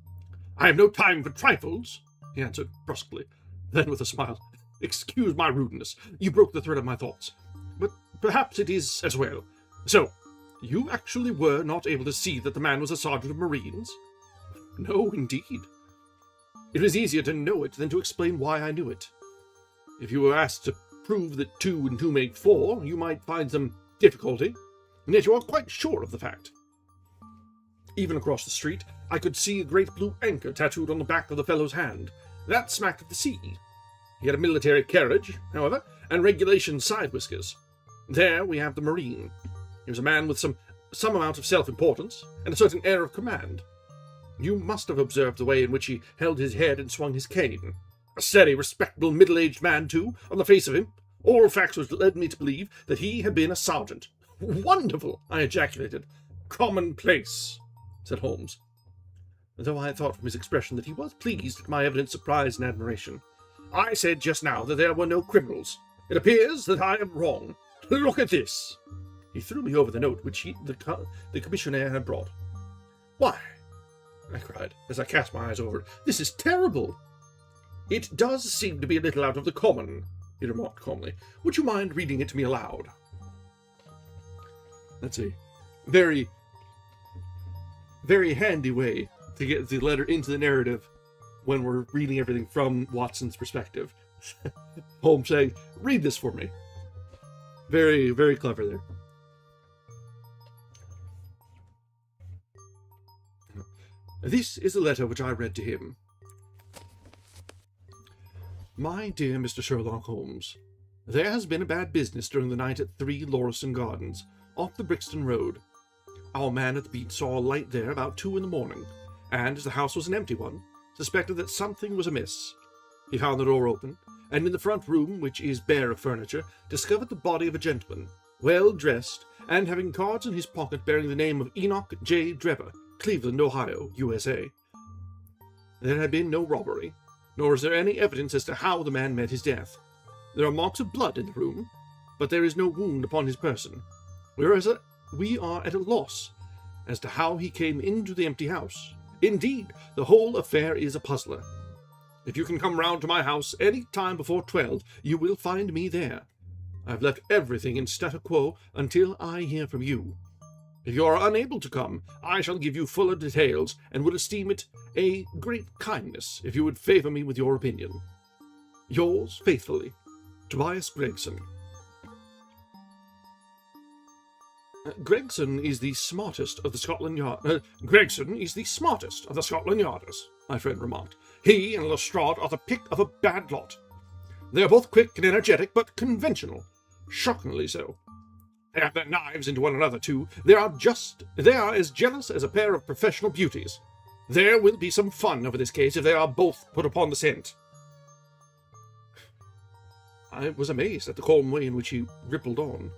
"I have no time for trifles," he answered brusquely. Then with a smile, "Excuse my rudeness. You broke the thread of my thoughts. But perhaps it is as well. So, you actually were not able to see that the man was a sergeant of Marines?" "No, indeed." "It was easier to know it than to explain why I knew it. If you were asked to prove that 2 and 2 make 4, you might find some difficulty, and yet you are quite sure of the fact. Even across the street, I could see a great blue anchor tattooed on the back of the fellow's hand. That smacked of the sea. He had a military carriage, however, and regulation side whiskers. There we have the Marine. He was a man with some amount of self-importance, and a certain air of command. You must have observed the way in which he held his head and swung his cane. A steady, respectable, middle-aged man, too, on the face of him. All facts which led me to believe that he had been a sergeant." "Wonderful!" I ejaculated. "Commonplace," said Holmes, though I thought from his expression that he was pleased at my evident surprise and admiration. "I said just now that there were no criminals. It appears that I am wrong. Look at this." He threw me over the note which the commissionaire had brought. "Why," I cried, as I cast my eyes over it, "this is terrible." "It does seem to be a little out of the common," he remarked calmly. "Would you mind reading it to me aloud?" That's a very, very handy way to get the letter into the narrative when we're reading everything from Watson's perspective. Holmes saying, "Read this for me." Very, very clever there. This is the letter which I read to him. "My dear Mr. Sherlock Holmes, there has been a bad business during the night at 3 Lauriston Gardens, off the Brixton Road. Our man at the beat saw a light there about 2 in the morning, and, as the house was an empty one, suspected that something was amiss. He found the door open, and in the front room, which is bare of furniture, discovered the body of a gentleman, well dressed, and having cards in his pocket bearing the name of Enoch J. Drebber, Cleveland, Ohio, USA. There had been no robbery, nor is there any evidence as to how the man met his death. There are marks of blood in the room, but there is no wound upon his person, whereas we are at a loss as to how he came into the empty house. Indeed, the whole affair is a puzzler. If you can come round to my house any time before 12, you will find me there. I have left everything in statu quo until I hear from you. If you are unable to come, I shall give you fuller details, and would esteem it a great kindness if you would favour me with your opinion. Yours faithfully, Tobias Gregson. Gregson is the smartest of the Scotland Yard. Gregson is the smartest of the Scotland Yarders, my friend remarked. He and Lestrade are the pick of a bad lot. They are both quick and energetic, but conventional. Shockingly so. They have their knives into one another, too. They are as jealous as a pair of professional beauties. There will be some fun over this case if they are both put upon the scent. I was amazed at the calm way in which he rippled on.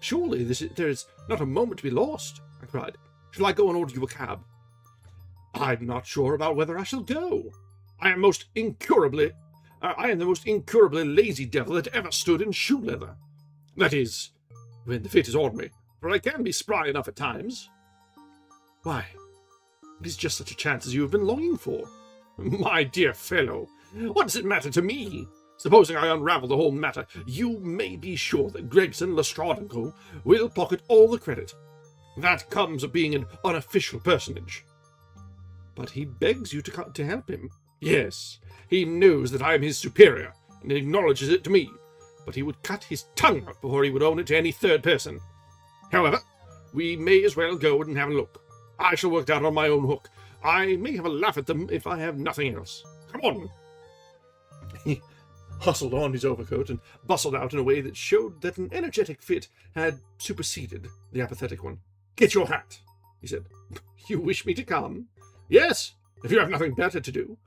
Surely there is not a moment to be lost, I cried. Shall I go and order you a cab? I'm not sure about whether I shall go. I am the most incurably lazy devil that ever stood in shoe leather. That is, when the fit is on me, for I can be spry enough at times. Why, it is just such a chance as you have been longing for. My dear fellow, what does it matter to me? Supposing I unravel the whole matter, you may be sure that Gregson, Lestrade & Co. will pocket all the credit. That comes of being an unofficial personage. But he begs you to help him. Yes, he knows that I am his superior, and acknowledges it to me, but he would cut his tongue out before he would own it to any third person. However, we may as well go and have a look. I shall work out on my own hook. I may have a laugh at them if I have nothing else. Come on. He hustled on his overcoat and bustled out in a way that showed that an energetic fit had superseded the apathetic one. Get your hat, he said. You wish me to come? Yes, if you have nothing better to do.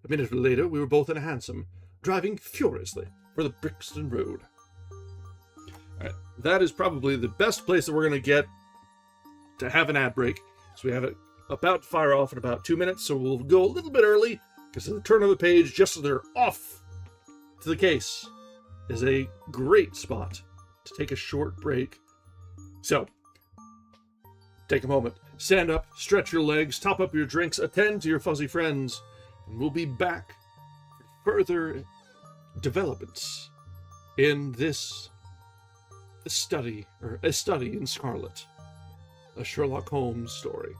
A minute later, we were both in a hansom, driving furiously for the Brixton Road. All right, that is probably the best place that we're going to get to have an ad break. So we have it about to fire off in about 2 minutes, so we'll go a little bit early, because at the turn of the page, just as they're off to the case, is a great spot to take a short break. So, take a moment, stand up, stretch your legs, top up your drinks, attend to your fuzzy friends, and we'll be back for further developments in this study in Scarlet, a Sherlock Holmes story.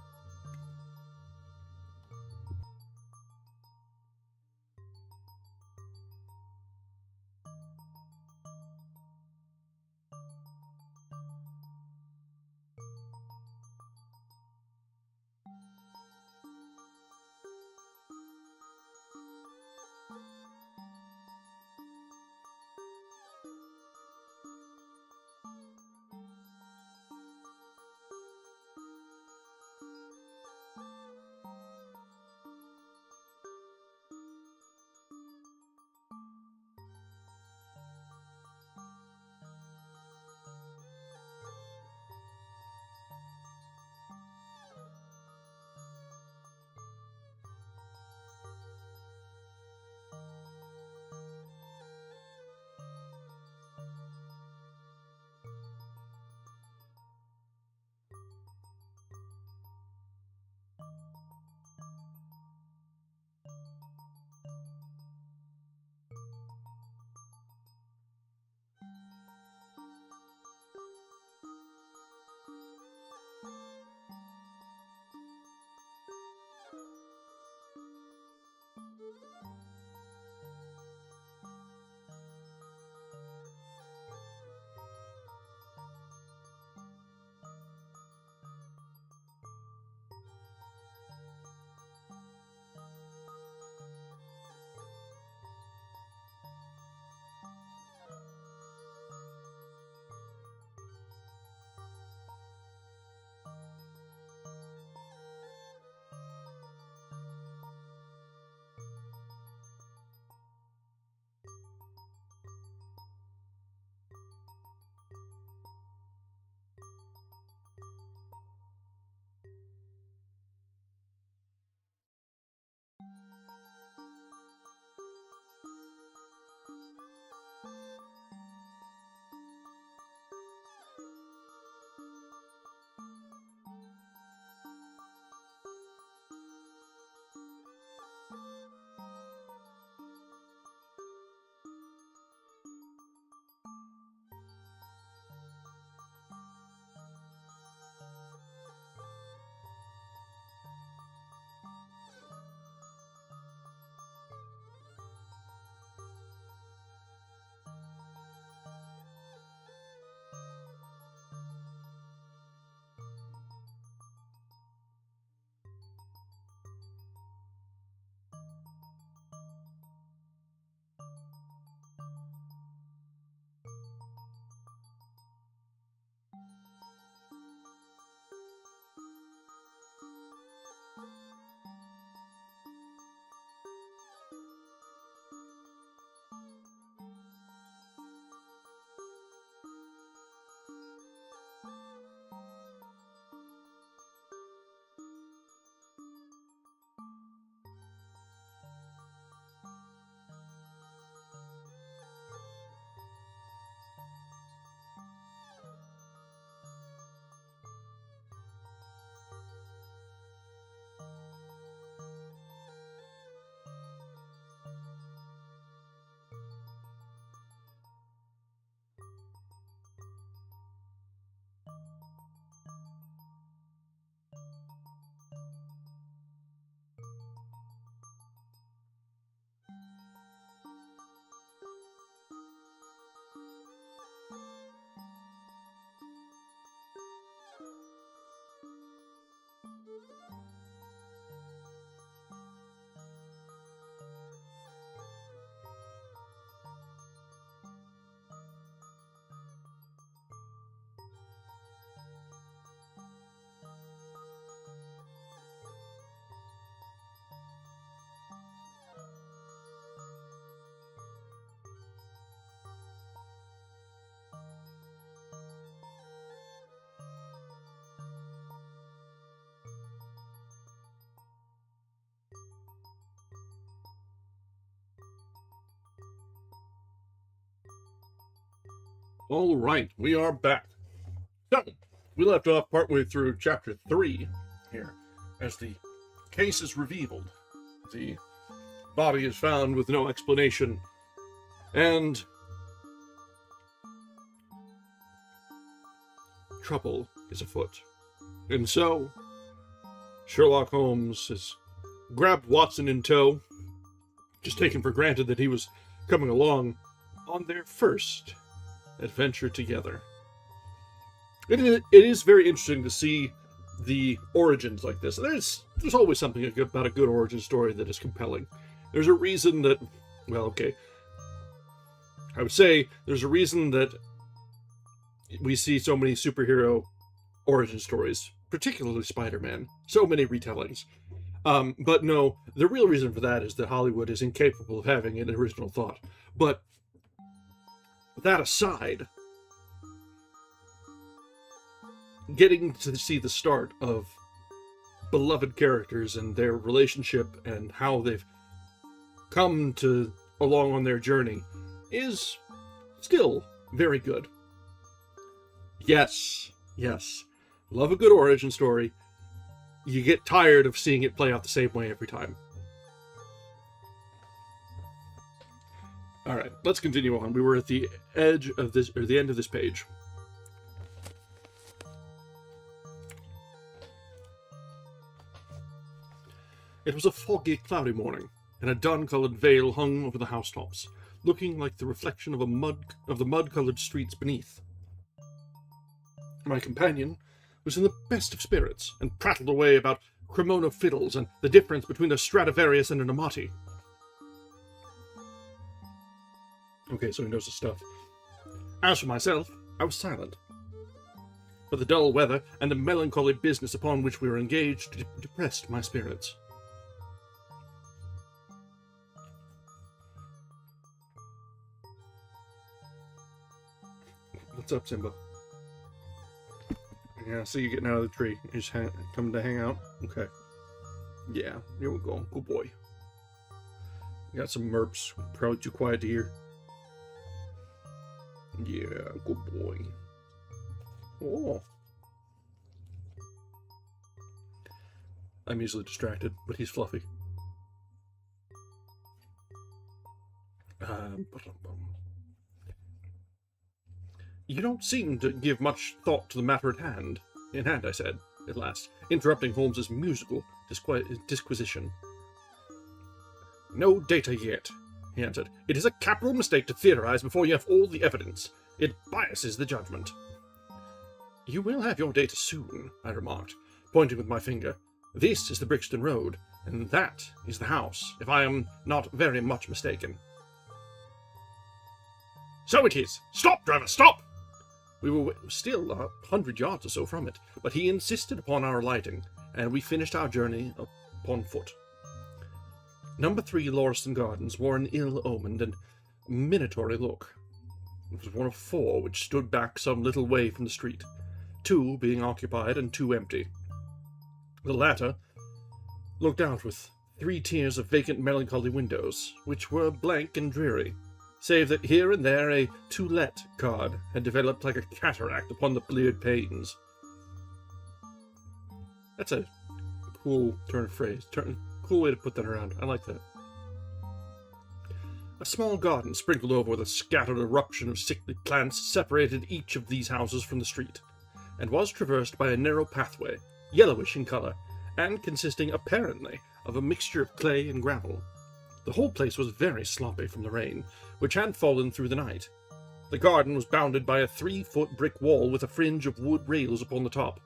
All right, we are back. So, we left off partway through chapter 3 here, as the case is revealed. The body is found with no explanation, and trouble is afoot. And so, Sherlock Holmes has grabbed Watson in tow, just taken for granted that he was coming along on their first adventure together. It is very interesting to see the origins like this. There's always something about a good origin story that is compelling. There's a reason that, well, okay, I would say there's a reason that we see so many superhero origin stories, particularly Spider-Man. So many retellings. But no, the real reason for that is that Hollywood is incapable of having an original thought. But that aside, getting to see the start of beloved characters and their relationship and how they've come to along on their journey is still very good. Yes, love a good origin story. You get tired of seeing it play out the same way every time. All right, let's continue on. We were at the edge of this, or the end of this page. It was a foggy, cloudy morning, and a dun-colored veil hung over the housetops, looking like the reflection of the mud-colored streets beneath. My companion was in the best of spirits, and prattled away about Cremona fiddles and the difference between a Stradivarius and an Amati. Okay, so he knows his stuff. As for myself, I was silent. But the dull weather and the melancholy business upon which we were engaged depressed my spirits. What's up, Simba? Yeah, I see you getting out of the tree. You just coming to hang out? Okay. Yeah, here we go. Good boy. We got some merps. Probably too quiet to hear. Yeah, good boy. Oh. I'm easily distracted, but he's fluffy. You don't seem to give much thought to the matter at hand. In hand, I said, at last, interrupting Holmes's musical disquisition. No data yet, he answered. It is a capital mistake to theorize before you have all the evidence. It biases the judgment. You will have your data soon, I remarked, pointing with my finger. This is the Brixton Road, and that is the house, if I am not very much mistaken. So it is! Stop, driver, stop! We were still 100 yards or so from it, but he insisted upon our alighting, and we finished our journey upon foot. Number 3 Lauriston Gardens wore an ill-omened and minatory look. It was one of 4 which stood back some little way from the street, 2 being occupied and 2 empty. The latter looked out with 3 tiers of vacant melancholy windows, which were blank and dreary, save that here and there a "To Let" card had developed like a cataract upon the bleared panes. That's a cool turn of phrase. Cool way to put that around. I like that. A small garden sprinkled over with a scattered eruption of sickly plants separated each of these houses from the street, and was traversed by a narrow pathway, yellowish in colour, and consisting apparently of a mixture of clay and gravel. The whole place was very sloppy from the rain, which had fallen through the night. The garden was bounded by a 3-foot brick wall with a fringe of wood rails upon the top.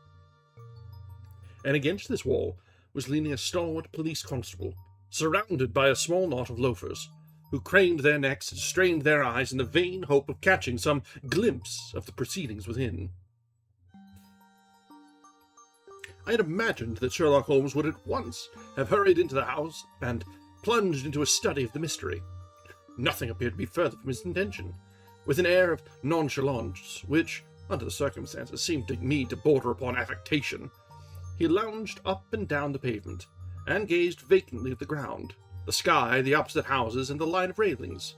And against this wall was leaning a stalwart police constable, surrounded by a small knot of loafers, who craned their necks and strained their eyes in the vain hope of catching some glimpse of the proceedings within. I had imagined that Sherlock Holmes would at once have hurried into the house and plunged into a study of the mystery. Nothing appeared to be further from his intention. With an air of nonchalance, which, under the circumstances, seemed to me to border upon affectation, he lounged up and down the pavement, and gazed vacantly at the ground, the sky, the opposite houses, and the line of railings.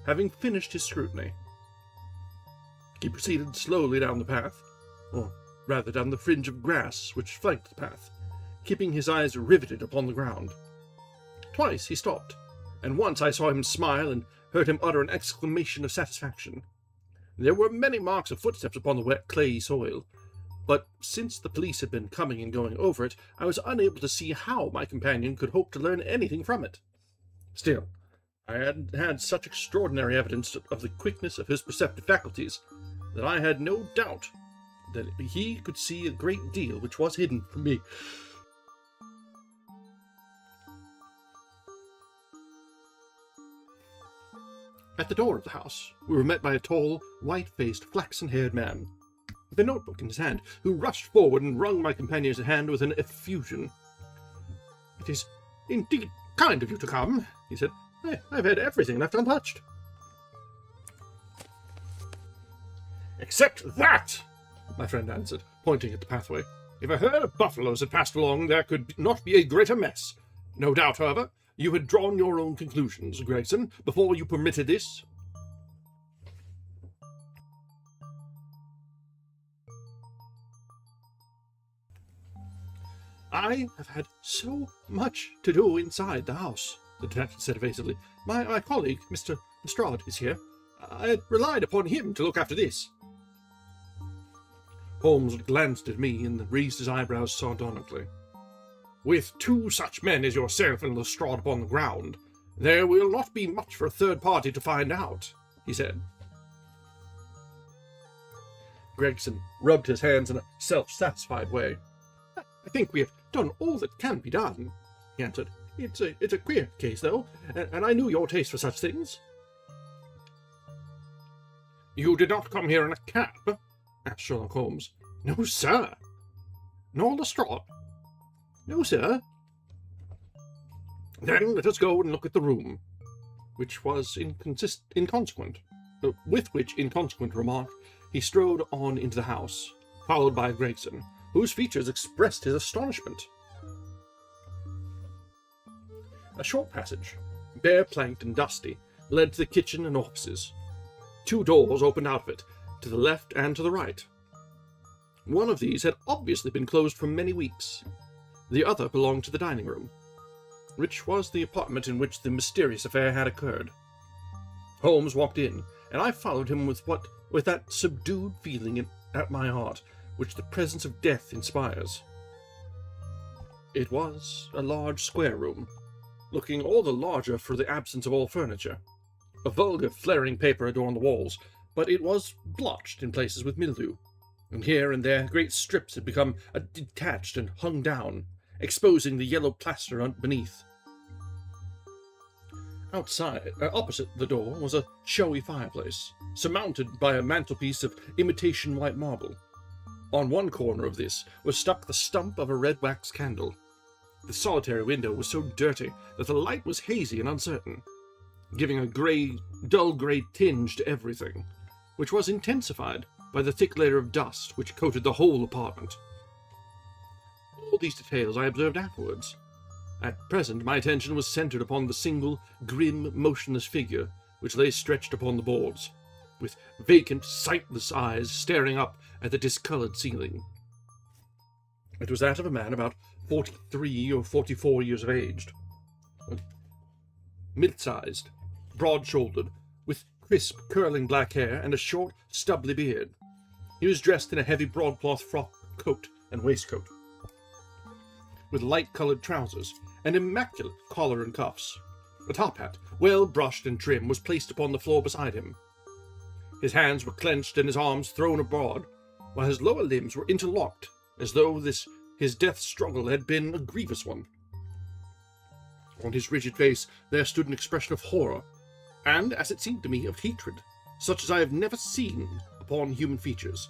Having finished his scrutiny, He proceeded slowly down the path, or rather down the fringe of grass which flanked the path, keeping his eyes riveted upon the ground. Twice he stopped, and once I saw him smile and heard him utter an exclamation of satisfaction. There were many marks of footsteps upon the wet clayey soil, but since the police had been coming and going over it, I was unable to see how my companion could hope to learn anything from it. Still, I had had such extraordinary evidence of the quickness of his perceptive faculties that I had no doubt that he could see a great deal which was hidden from me. At the door of the house, we were met by a tall, white-faced, flaxen-haired man, with a notebook in his hand, who rushed forward and wrung my companion's hand with an effusion. "It is indeed kind of you to come," he said. "I've had everything left untouched." "Except that," my friend answered, pointing at the pathway. "If a herd of buffaloes had passed along, there could not be a greater mess. No doubt, however, you had drawn your own conclusions, Gregson, before you permitted this." "I have had so much to do inside the house," the detective said evasively. My colleague, Mr. Lestrade, is here. I had relied upon him to look after this." Holmes glanced at me and raised his eyebrows sardonically. "With two such men as yourself and Lestrade upon the ground, there will not be much for a third party to find out," he said. Gregson rubbed his hands in a self-satisfied way. "I think we have done all that can be done," he answered. It's a queer case, though, and I knew your taste for such things." "You did not come here in a cab?" asked Sherlock Holmes. "No, sir." "Nor Lestrade?" "No, sir." "Then let us go and look at the room," which was inconsequent. With which inconsequent remark, he strode on into the house, followed by Gregson, whose features expressed his astonishment. A short passage, bare-planked and dusty, led to the kitchen and offices. Two doors opened out of it, to the left and to the right. One of these had obviously been closed for many weeks. The other belonged to the dining room, which was the apartment in which the mysterious affair had occurred. Holmes walked in, and I followed him with that subdued feeling at my heart which the presence of death inspires. It was a large square room, looking all the larger for the absence of all furniture. A vulgar flaring paper adorned the walls, but it was blotched in places with mildew, and here and there great strips had become detached and hung down, exposing the yellow plaster beneath. Outside, opposite the door, was a showy fireplace, surmounted by a mantelpiece of imitation white marble. On one corner of this was stuck the stump of a red wax candle. The solitary window was so dirty that the light was hazy and uncertain, giving a dull grey tinge to everything, which was intensified by the thick layer of dust which coated the whole apartment. All these details I observed afterwards. At present my attention was centred upon the single, grim, motionless figure which lay stretched upon the boards, with vacant, sightless eyes staring up at the discoloured ceiling. It was that of a man about 43 or 44 years of age, mid-sized, broad-shouldered, with crisp, curling black hair and a short, stubbly beard. He was dressed in a heavy broadcloth frock coat and waistcoat, with light-coloured trousers, and immaculate collar and cuffs. A top hat, well brushed and trim, was placed upon the floor beside him. His hands were clenched and his arms thrown abroad, while his lower limbs were interlocked, as though his death struggle had been a grievous one. On his rigid face there stood an expression of horror, and, as it seemed to me, of hatred, such as I have never seen upon human features.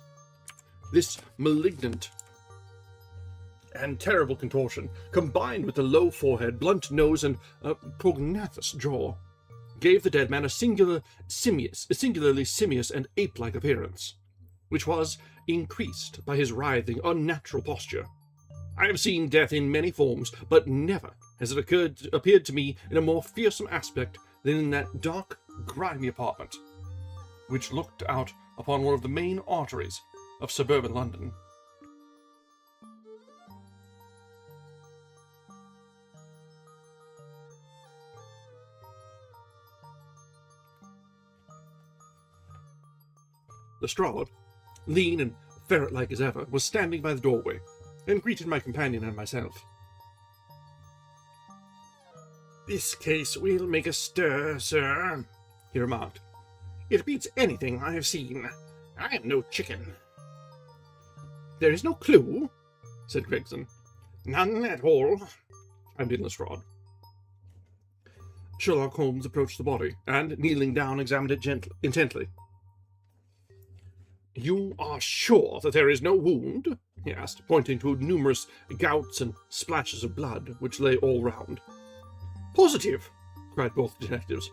This malignant and terrible contortion, combined with the low forehead, blunt nose, and prognathous jaw, gave the dead man a singularly simious and ape-like appearance, which was increased by his writhing, unnatural posture. I have seen death in many forms, but never has it appeared to me in a more fearsome aspect than in that dark, grimy apartment, which looked out upon one of the main arteries of suburban London. Lestrade, lean and ferret-like as ever, was standing by the doorway, and greeted my companion and myself. "This case will make a stir, sir," he remarked. "It beats anything I have seen. I am no chicken." "There is no clue?" said Gregson. "None at all," chimed in Lestrade. Sherlock Holmes approached the body, and, kneeling down, examined it intently. "You are sure that there is no wound?" he asked, pointing to numerous gouts and splashes of blood which lay all round. "Positive!" cried both detectives.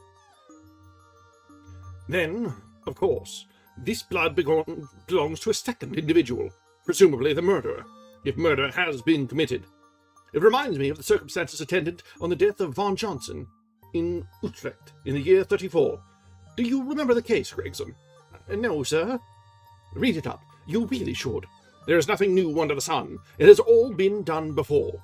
"Then, of course, this blood belongs to a second individual, presumably the murderer, if murder has been committed. It reminds me of the circumstances attendant on the death of Von Johnson in Utrecht in the year 34. Do you remember the case, Gregson?" "No, sir." "Read it up. You really should. There is nothing new under the sun. It has all been done before."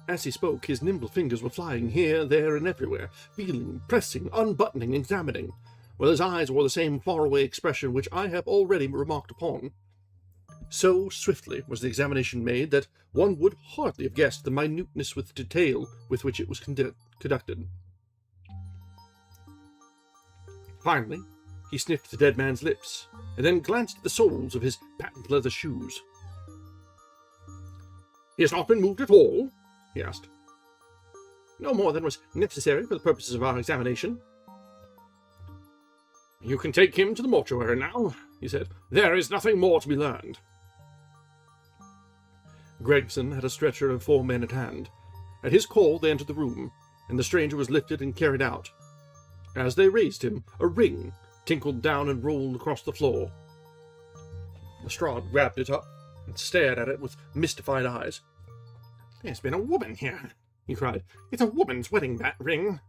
As he spoke, his nimble fingers were flying here, there, and everywhere, feeling, pressing, unbuttoning, examining, while his eyes wore the same faraway expression which I have already remarked upon. So swiftly was the examination made that one would hardly have guessed the minuteness with detail with which it was conducted. Finally, he sniffed the dead man's lips, and then glanced at the soles of his patent leather shoes. "He has not been moved at all?" he asked. "No more than was necessary for the purposes of our examination." "You can take him to the mortuary now," he said. "There is nothing more to be learned." Gregson had a stretcher of 4 men at hand. At his call they entered the room, and the stranger was lifted and carried out. As they raised him, a ring tinkled down and rolled across the floor. Lestrade grabbed it up and stared at it with mystified eyes. "There's been a woman here," he cried. "It's a woman's wedding ring."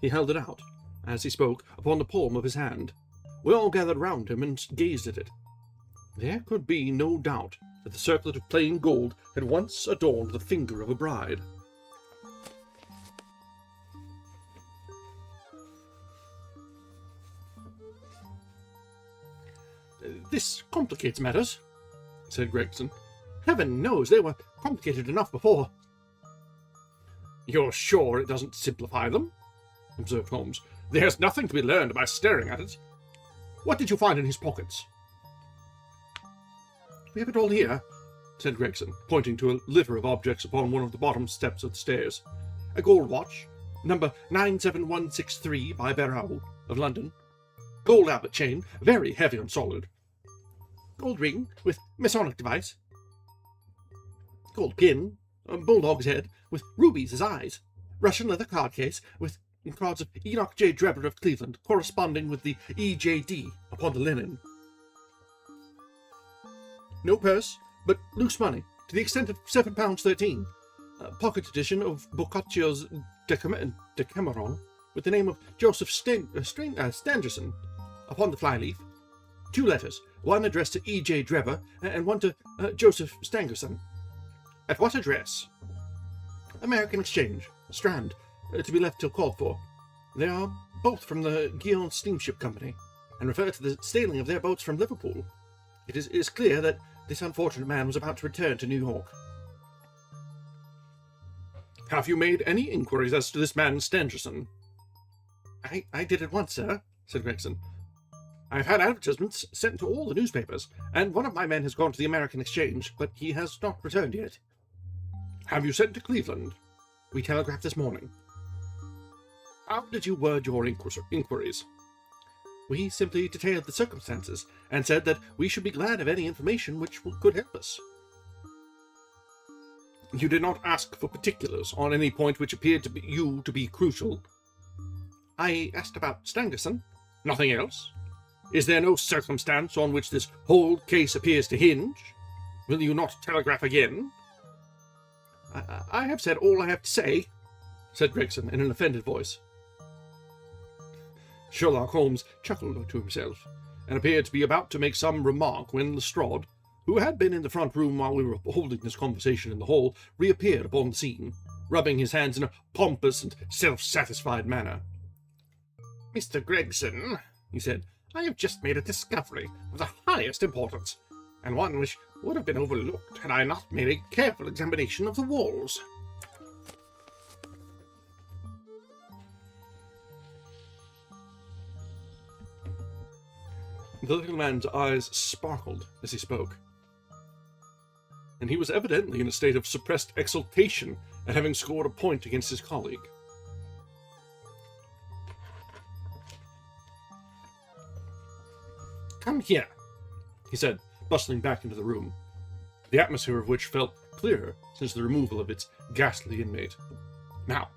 He held it out, as he spoke, upon the palm of his hand. We all gathered round him and gazed at it. There could be no doubt that the circlet of plain gold had once adorned the finger of a bride. "This complicates matters," said Gregson. "Heaven knows they were complicated enough before." "You're sure it doesn't simplify them?" observed Holmes. "There's nothing to be learned by staring at it. What did you find in his pockets?" "We have it all here," said Gregson, pointing to a litter of objects upon one of the bottom steps of the stairs. "A gold watch, number 97163 by Barrow, of London. Gold Albert chain, very heavy and solid. Gold ring, with Masonic device. Gold pin, a bulldog's head, with rubies as eyes. Russian leather card case, with cards of Enoch J. Drebber of Cleveland, corresponding with the EJD upon the linen. No purse, but loose money, to the extent of £7.13. A pocket edition of Boccaccio's Decameron, with the name of Joseph Stangerson upon the flyleaf. 2 letters, one addressed to E.J. Drebber, and one to Joseph Stangerson. At what address? American Exchange, Strand, to be left till called for. They are both from the Guion Steamship Company, and refer to the sailing of their boats from Liverpool. It is clear that this unfortunate man was about to return to New York." "Have you made any inquiries as to this man Stangerson?" I did at once, sir," said Gregson. "I've had advertisements sent to all the newspapers, and one of my men has gone to the American Exchange, but he has not returned yet." "Have you sent to Cleveland?" "We telegraphed this morning." "How did you word your inquiries?" "We simply detailed the circumstances, and said that we should be glad of any information which could help us." "You did not ask for particulars on any point which appeared to be crucial?" "I asked about Stangerson." "Nothing else? Is there no circumstance on which this whole case appears to hinge? Will you not telegraph again?" I have said all I have to say," said Gregson in an offended voice. Sherlock Holmes chuckled to himself, and appeared to be about to make some remark when Lestrade, who had been in the front room while we were holding this conversation in the hall, reappeared upon the scene, rubbing his hands in a pompous and self-satisfied manner. "Mr. Gregson," he said, "I have just made a discovery of the highest importance, and one which would have been overlooked had I not made a careful examination of the walls." The little man's eyes sparkled as he spoke, and he was evidently in a state of suppressed exultation at having scored a point against his colleague. "Come here," he said, bustling back into the room, the atmosphere of which felt clearer since the removal of its ghastly inmate. Now,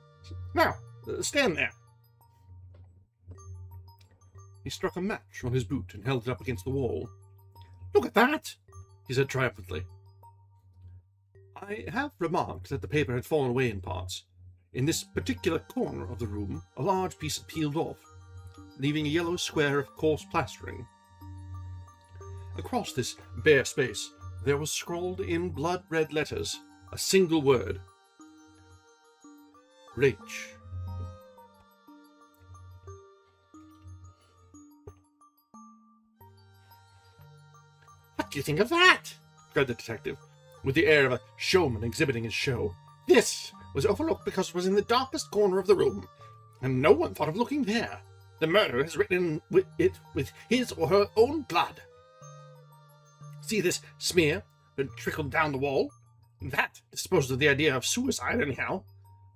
stand there." He struck a match on his boot and held it up against the wall. "Look at that," he said triumphantly. I have remarked that the paper had fallen away in parts. In this particular corner of the room, a large piece had peeled off, leaving a yellow square of coarse plastering. Across this bare space, there was scrawled in blood-red letters a single word: Rach. "What do you think of that?" cried the detective, with the air of a showman exhibiting his show. "This was overlooked because it was in the darkest corner of the room, and no one thought of looking there. The murderer has written it with his or her own blood. See this smear that trickled down the wall? That disposes of the idea of suicide, anyhow.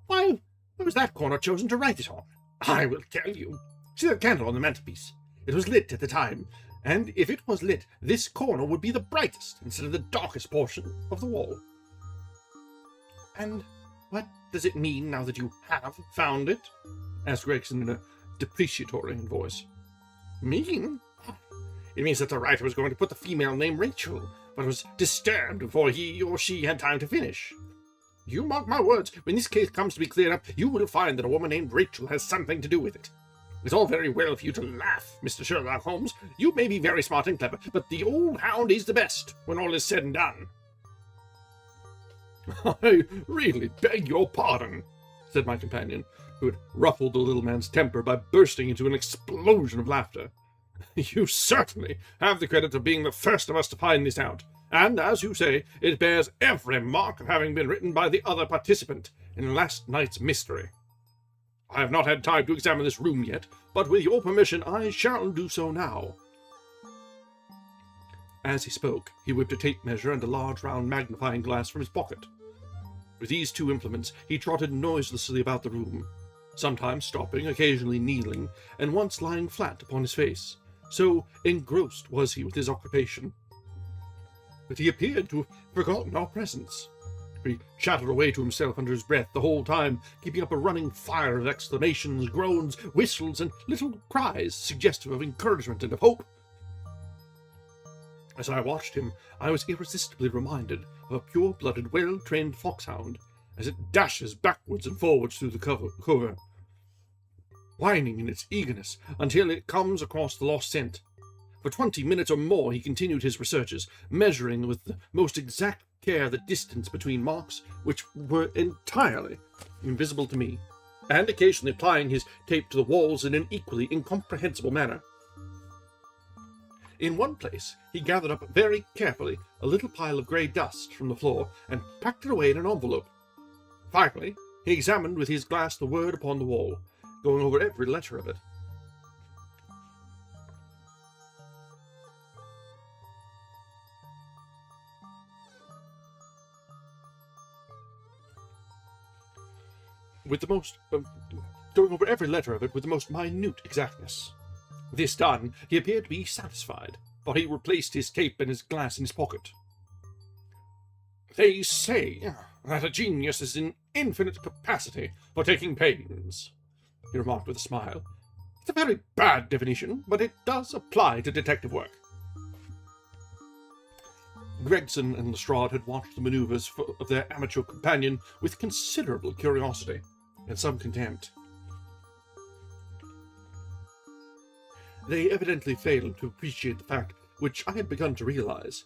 Why was that corner chosen to write it on? I will tell you. See the candle on the mantelpiece? It was lit at the time, and if it was lit, this corner would be the brightest instead of the darkest portion of the wall. And what does it mean now that you have found it?" asked Gregson in a depreciatory voice. "Mean? It means that the writer was going to put the female name Rachel, but was disturbed before he or she had time to finish. You mark my words, when this case comes to be cleared up, you will find that a woman named Rachel has something to do with it. It's all very well for you to laugh, Mr. Sherlock Holmes. You may be very smart and clever, but the old hound is the best, when all is said and done." "I really beg your pardon," said my companion, who had ruffled the little man's temper by bursting into an explosion of laughter. "You certainly have the credit of being the first of us to find this out, and, as you say, it bears every mark of having been written by the other participant in last night's mystery. I have not had time to examine this room yet, but with your permission I shall do so now." As he spoke, he whipped a tape measure and a large round magnifying glass from his pocket. With these two implements he trotted noiselessly about the room, sometimes stopping, occasionally kneeling, and once lying flat upon his face, so engrossed was he with his occupation. But he appeared to have forgotten our presence. He chattered away to himself under his breath the whole time, keeping up a running fire of exclamations, groans, whistles, and little cries suggestive of encouragement and of hope. As I watched him, I was irresistibly reminded of a pure-blooded, well-trained foxhound as it dashes backwards and forwards through the cover, whining in its eagerness until it comes across the lost scent. For 20 minutes or more he continued his researches, measuring with the most exact care the distance between marks which were entirely invisible to me, and occasionally applying his tape to the walls in an equally incomprehensible manner. In one place he gathered up very carefully a little pile of grey dust from the floor and packed it away in an envelope. Finally, he examined with his glass the word upon the wall, going over every letter of it. Going over every letter of it with the most minute exactness. This done, he appeared to be satisfied, for he replaced his tape and his glass in his pocket. "They say that a genius is in infinite capacity for taking pains," he remarked with a smile. "It's a very bad definition, but it does apply to detective work." Gregson and Lestrade had watched the manoeuvres of their amateur companion with considerable curiosity and some contempt. They evidently failed to appreciate the fact, which I had begun to realize,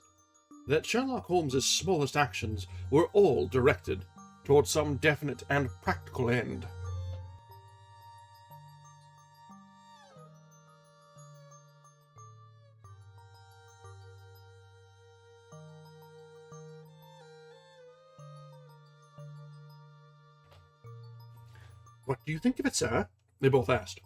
that Sherlock Holmes's smallest actions were all directed towards some definite and practical end. "What do you think of it, sir?" they both asked.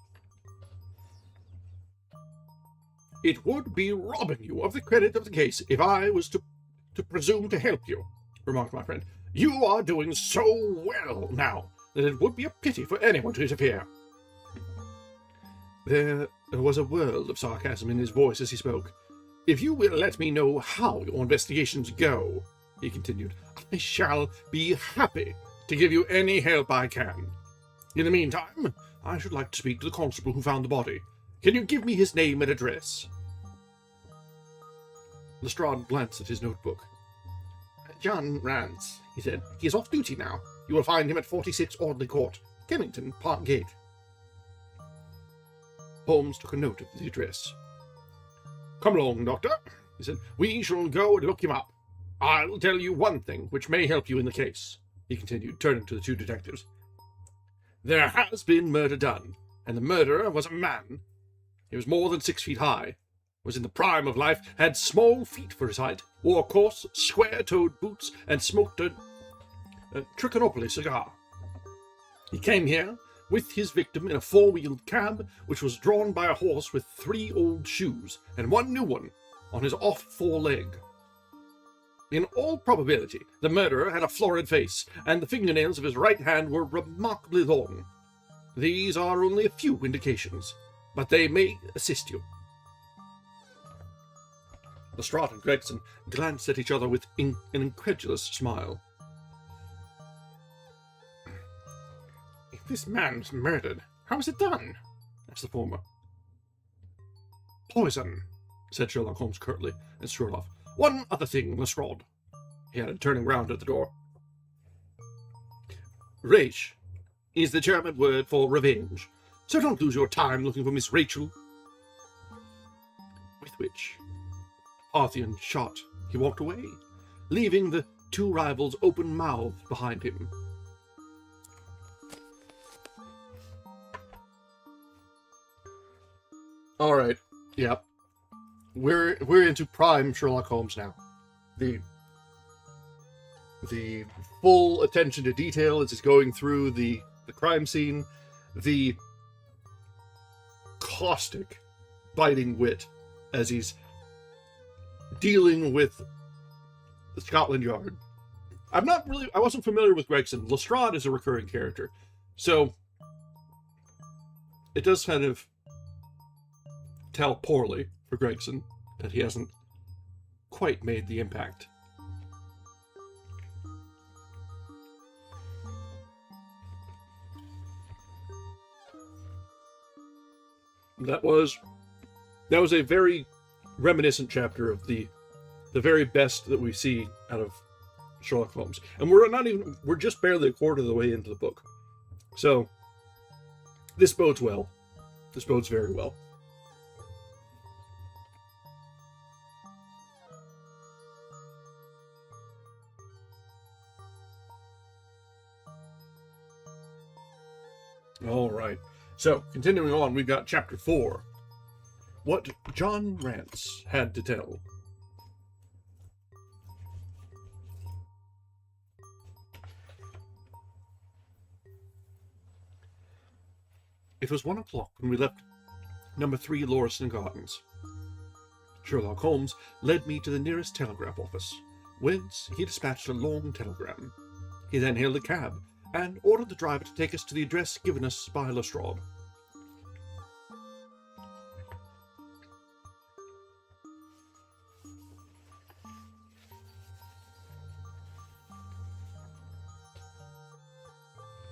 "It would be robbing you of the credit of the case if I was to presume to help you," remarked my friend. "You are doing so well now that it would be a pity for anyone to interfere." There was a world of sarcasm in his voice as he spoke. "If you will let me know how your investigations go," he continued, "I shall be happy to give you any help I can. In the meantime, I should like to speak to the constable who found the body. Can you give me his name and address?" Lestrade glanced at his notebook. "John Rance," he said. "He is off duty now. You will find him at 46 Audley Court, Kennington Park Gate." Holmes took a note of the address. "Come along, Doctor," he said. "We shall go and look him up. I'll tell you one thing which may help you in the case," he continued, turning to the two detectives. "There has been murder done, and the murderer was a man. He was more than 6 feet high, was in the prime of life, had small feet for his height, wore coarse, square-toed boots, and smoked a Trichinopoly cigar. He came here with his victim in a four-wheeled cab, which was drawn by a horse with 3 old shoes and 1 new one on his off foreleg. In all probability, the murderer had a florid face, and the fingernails of his right hand were remarkably long. These are only a few indications, but they may assist you." Lestrade and Gregson glanced at each other with an incredulous smile. "If this man was murdered, how was it done?" asked the former. "Poison," said Sherlock Holmes curtly, and strode off. "One other thing, Lestrade," he added, turning round at the door. "Rage is the German word for revenge, so don't lose your time looking for Miss Rachel." With which Parthian shot, he walked away, leaving the two rivals open-mouthed behind him. All right, yeah, we're into prime Sherlock Holmes now. The full attention to detail as he's going through the crime scene, the caustic, biting wit as he's dealing with Scotland Yard. I wasn't familiar with Gregson. Lestrade is a recurring character, so it does kind of tell poorly for Gregson that he hasn't quite made the impact. That was a very reminiscent chapter of the very best that we see out of Sherlock Holmes. And we're just barely a quarter of the way into the book. So this bodes well. This bodes very well. All right. So, continuing on, we've got Chapter 4. What John Rance had to tell. It was 1 o'clock when we left number 3 Lauriston Gardens. Sherlock Holmes led me to the nearest telegraph office, whence he dispatched a long telegram. He then hailed a cab and ordered the driver to take us to the address given us by Lestrade.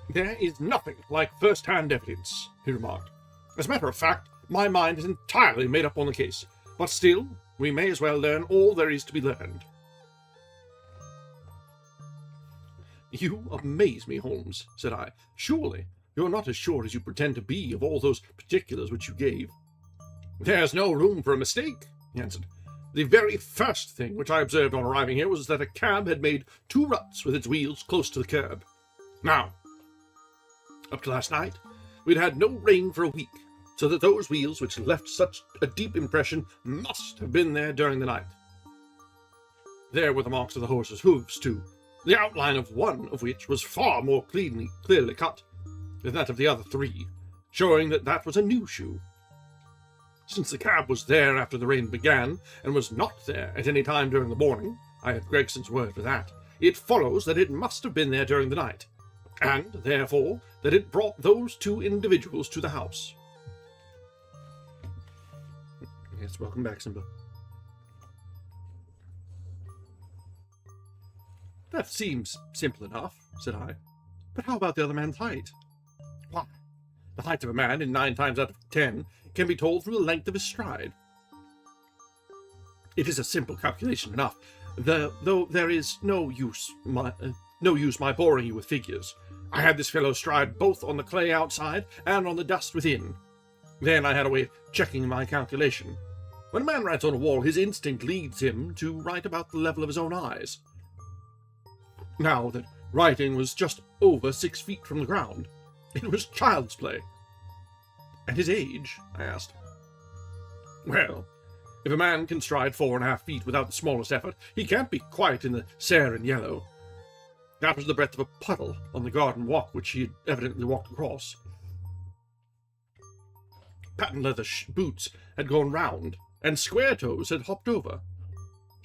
"There is nothing like first-hand evidence," he remarked. "As a matter of fact, my mind is entirely made up on the case, but still, we may as well learn all there is to be learned." "You amaze me, Holmes," said I. "Surely you're not as sure as you pretend to be of all those particulars which you gave." "There's no room for a mistake," he answered. "The very first thing which I observed on arriving here was that a cab had made 2 ruts with its wheels close to the curb. Now, up to last night, we'd had no rain for a week, so that those wheels which left such a deep impression must have been there during the night. There were the marks of the horse's hooves, too, the outline of one of which was far more clearly cut than that of the other 3, showing that that was a new shoe. Since the cab was there after the rain began, and was not there at any time during the morning, I have Gregson's word for that, it follows that it must have been there during the night, and, therefore, that it brought those 2 individuals to the house." Yes, welcome back, Simba. "That seems simple enough," said I. "But how about the other man's height?" "Why, the height of a man, in 9 times out of 10, can be told from the length of his stride. It is a simple calculation enough, though there is no use my boring you with figures. I had this fellow stride both on the clay outside and on the dust within. Then I had a way of checking my calculation. When a man writes on a wall, his instinct leads him to write about the level of his own eyes. Now that writing was just over 6 feet from the ground, it was child's play." "And his age?" I asked. "Well, if a man can stride 4.5 feet without the smallest effort, he can't be quite in the sere and yellow. That was the breadth of a puddle on the garden walk which he had evidently walked across. Patent leather boots had gone round, and square toes had hopped over.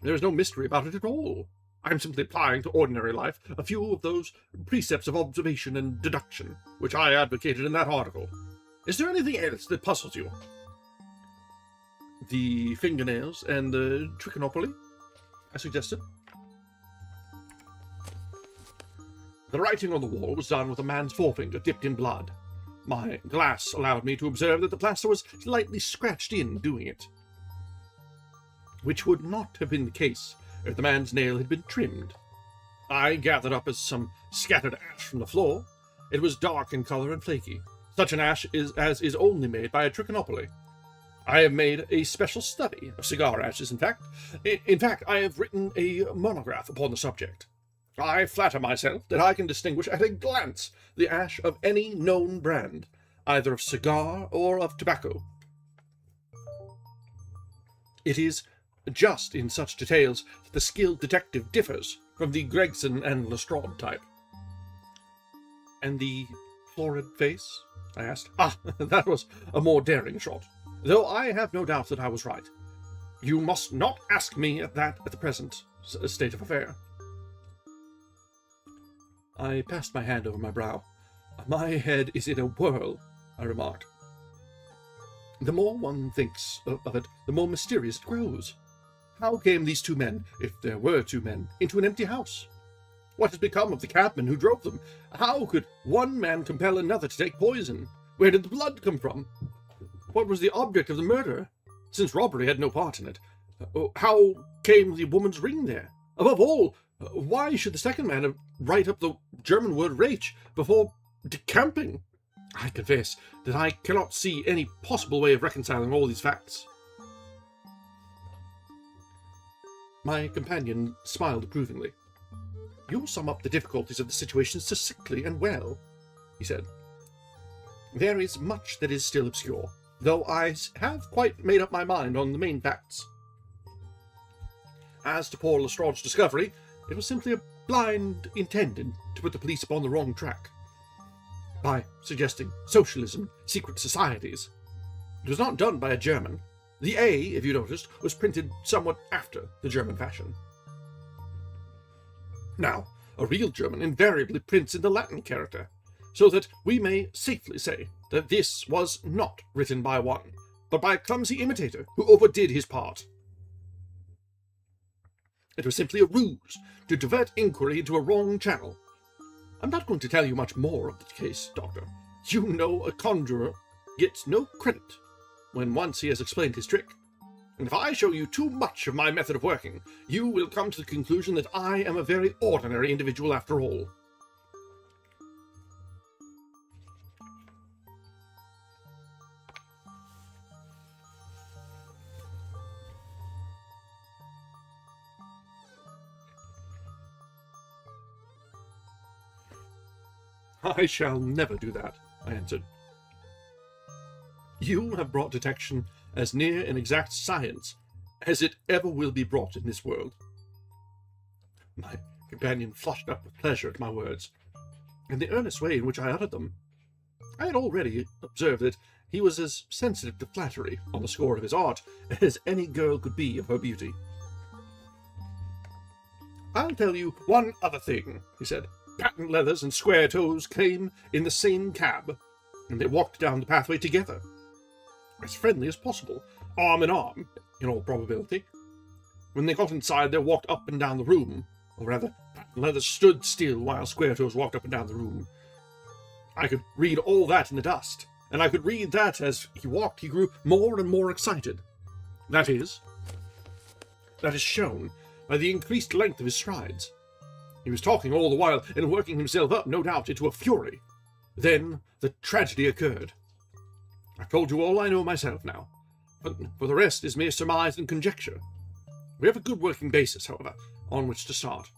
There is no mystery about it at all. I am simply applying to ordinary life a few of those precepts of observation and deduction which I advocated in that article. Is there anything else that puzzles you?" "The fingernails and the trichinopoly," I suggested. "The writing on the wall was done with a man's forefinger dipped in blood. My glass allowed me to observe that the plaster was slightly scratched in doing it, which would not have been the case if the man's nail had been trimmed. I gathered up some scattered ash from the floor. It was dark in color and flaky. Such an ash as is only made by a trichinopoly. I have made a special study of cigar ashes, in fact. I have written a monograph upon the subject. I flatter myself that I can distinguish at a glance the ash of any known brand, either of cigar or of tobacco. It is just in such details that the skilled detective differs from the Gregson and Lestrade type." "And the florid face?" I asked. That was a more daring shot, though I have no doubt that I was right. You must not ask me that at the present state of affair." I passed my hand over my brow. "My head is in a whirl," I remarked. "The more one thinks of it, the more mysterious it grows. How came these 2 men, if there were 2 men, into an empty house? What has become of the cabman who drove them? How could one man compel another to take poison? Where did the blood come from? What was the object of the murder, since robbery had no part in it? How came the woman's ring there? Above all, why should the second man write up the German word Reich before decamping? I confess that I cannot see any possible way of reconciling all these facts." My companion smiled approvingly. "You sum up the difficulties of the situation succinctly and well," he said. "There is much that is still obscure, though I have quite made up my mind on the main facts. As to poor Lestrade's discovery, it was simply a blind intended to put the police upon the wrong track, by suggesting socialism, secret societies. It was not done by a German. The A, if you noticed, was printed somewhat after the German fashion. Now, a real German invariably prints in the Latin character, so that we may safely say that this was not written by one, but by a clumsy imitator who overdid his part. It was simply a ruse to divert inquiry into a wrong channel. I'm not going to tell you much more of the case, Doctor. You know a conjurer gets no credit when once he has explained his trick. And if I show you too much of my method of working, you will come to the conclusion that I am a very ordinary individual after all. I shall never do that, I answered. You have brought detection as near an exact science as it ever will be brought in this world. My companion flushed up with pleasure at my words, and the earnest way in which I uttered them. I had already observed that he was as sensitive to flattery on the score of his art as any girl could be of her beauty. I'll tell you one other thing, he said. Patent Leathers and Square Toes came in the same cab, and they walked down the pathway together. As friendly as possible, arm in arm, in all probability. When they got inside, they walked up and down the room, or rather, Patent Leathers stood still while Square Toes walked up and down the room. I could read all that in the dust, and I could read that as he walked he grew more and more excited. That is shown by the increased length of his strides. He was talking all the while and working himself up, no doubt, into a fury. Then the tragedy occurred. I've told you all I know myself now, but for the rest is mere surmise and conjecture. We have a good working basis, however, on which to start.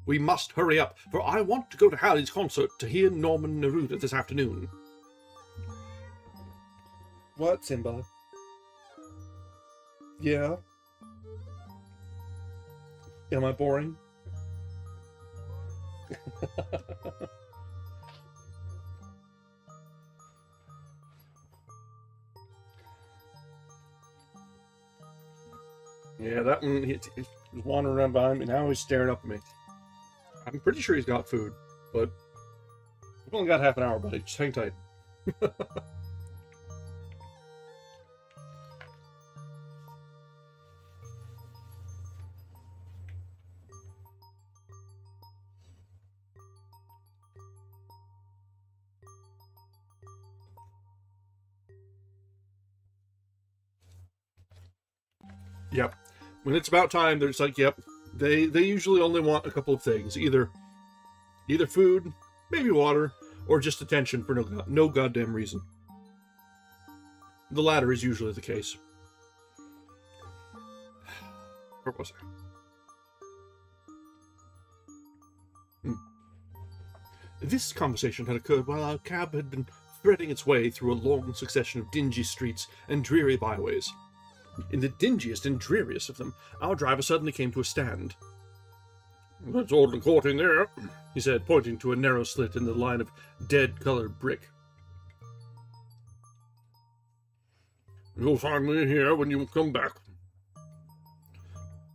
We must hurry up, for I want to go to Hallie's concert to hear Norman Neruda this afternoon. What, Simba? Yeah? Am I boring? Yeah, that one, he was wandering around behind me. Now he's staring up at me. I'm pretty sure he's got food, but we've only got half an hour, buddy. Just hang tight. Yep. When it's about time, they're just like, yep. They usually only want a couple of things. Either food, maybe water, or just attention for no goddamn reason. The latter is usually the case. Where was I? This conversation had occurred while our cab had been threading its way through a long succession of dingy streets and dreary byways. In the dingiest and dreariest of them, our driver suddenly came to a stand. "That's Audley Court in there," he said, pointing to a narrow slit in the line of dead-coloured brick. "You'll find me here when you come back."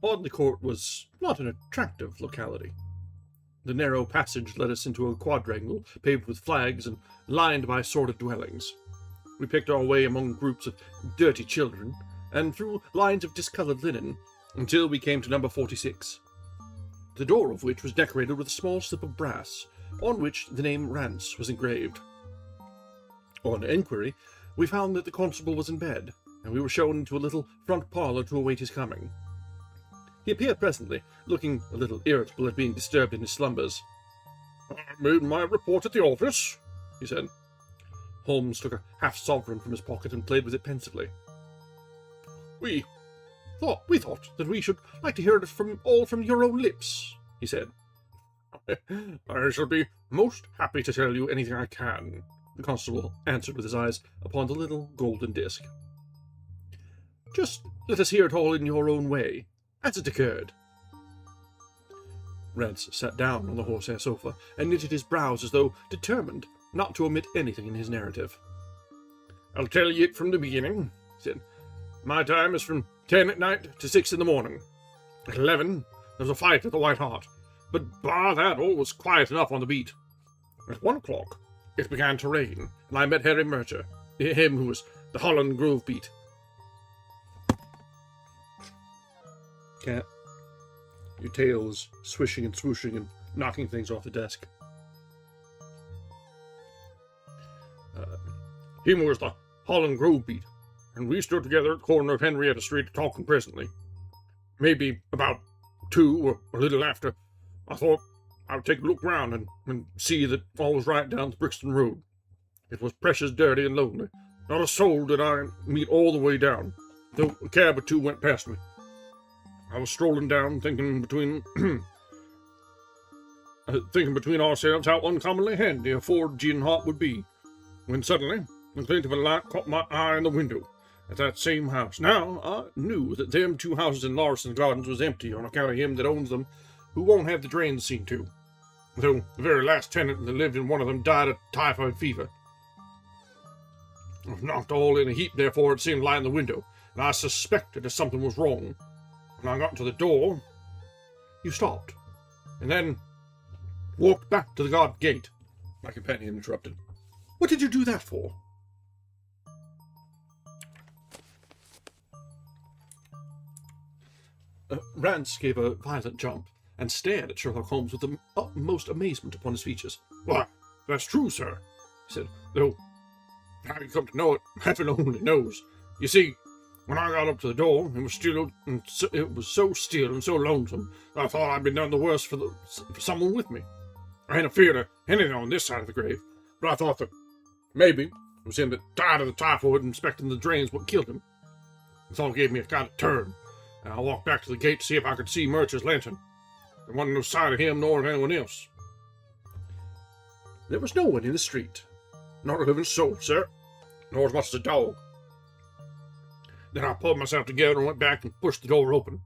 Audley Court was not an attractive locality. The narrow passage led us into a quadrangle paved with flags and lined by sordid dwellings. We picked our way among groups of dirty children, and through lines of discoloured linen, until we came to number 46, the door of which was decorated with a small slip of brass, on which the name Rance was engraved. On enquiry, we found that the constable was in bed, and we were shown into a little front parlour to await his coming. He appeared presently, looking a little irritable at being disturbed in his slumbers. "I made my report at the office," he said. Holmes took a half-sovereign from his pocket and played with it pensively. We thought that we should like to hear it from your own lips," he said. "I shall be most happy to tell you anything I can," the constable answered with his eyes upon the little golden disc. "Just let us hear it all in your own way, as it occurred." Rance sat down on the horsehair sofa and knitted his brows as though determined not to omit anything in his narrative. "I'll tell you it from the beginning," he said. "My time is from 10 at night to 6 in the morning. At 11, there was a fight at the White Hart, but bar that, all was quiet enough on the beat. At 1 o'clock, it began to rain, and I met Harry Mercer, him who was the Holland Grove beat." Cat, your tail is swishing and swooshing and knocking things off the desk. "Him was the Holland Grove beat, and we stood together at the corner of Henrietta Street talking presently. Maybe about 2 or a little after, I thought I would take a look round and see that all was right down the Brixton Road. It was precious dirty and lonely. Not a soul did I meet all the way down, though a cab or two went past me. I was strolling down, thinking between thinking between ourselves how uncommonly handy a Ford gin hop would be, when suddenly the glint of a light caught my eye in the window at that same house. Now, I knew that them 2 houses in Larson's Gardens was empty on account of him that owns them, who won't have the drains seen to, though the very last tenant that lived in one of them died of typhoid fever. I was knocked all in a heap, therefore it seemed light in the window, and I suspected that something was wrong. When I got to the door, you stopped, and then walked back to the guard gate. My companion interrupted. What did you do that for? Rance gave a violent jump and stared at Sherlock Holmes with the utmost amazement upon his features. Why, that's true, sir, he said, though how you come to know it, heaven only knows. You see, when I got up to the door, it was so still and so lonesome that I thought I'd been done the worse for someone with me. I hadn't feared of anything on this side of the grave, but I thought that maybe it was him that died of the typhoid and inspecting the drains what killed him. It all gave me a kind of turn, and I walked back to the gate to see if I could see Murch's lantern. There wasn't no sight of him nor of anyone else. There was no one in the street. Not a living soul, sir, nor as much as a dog. Then I pulled myself together and went back and pushed the door open.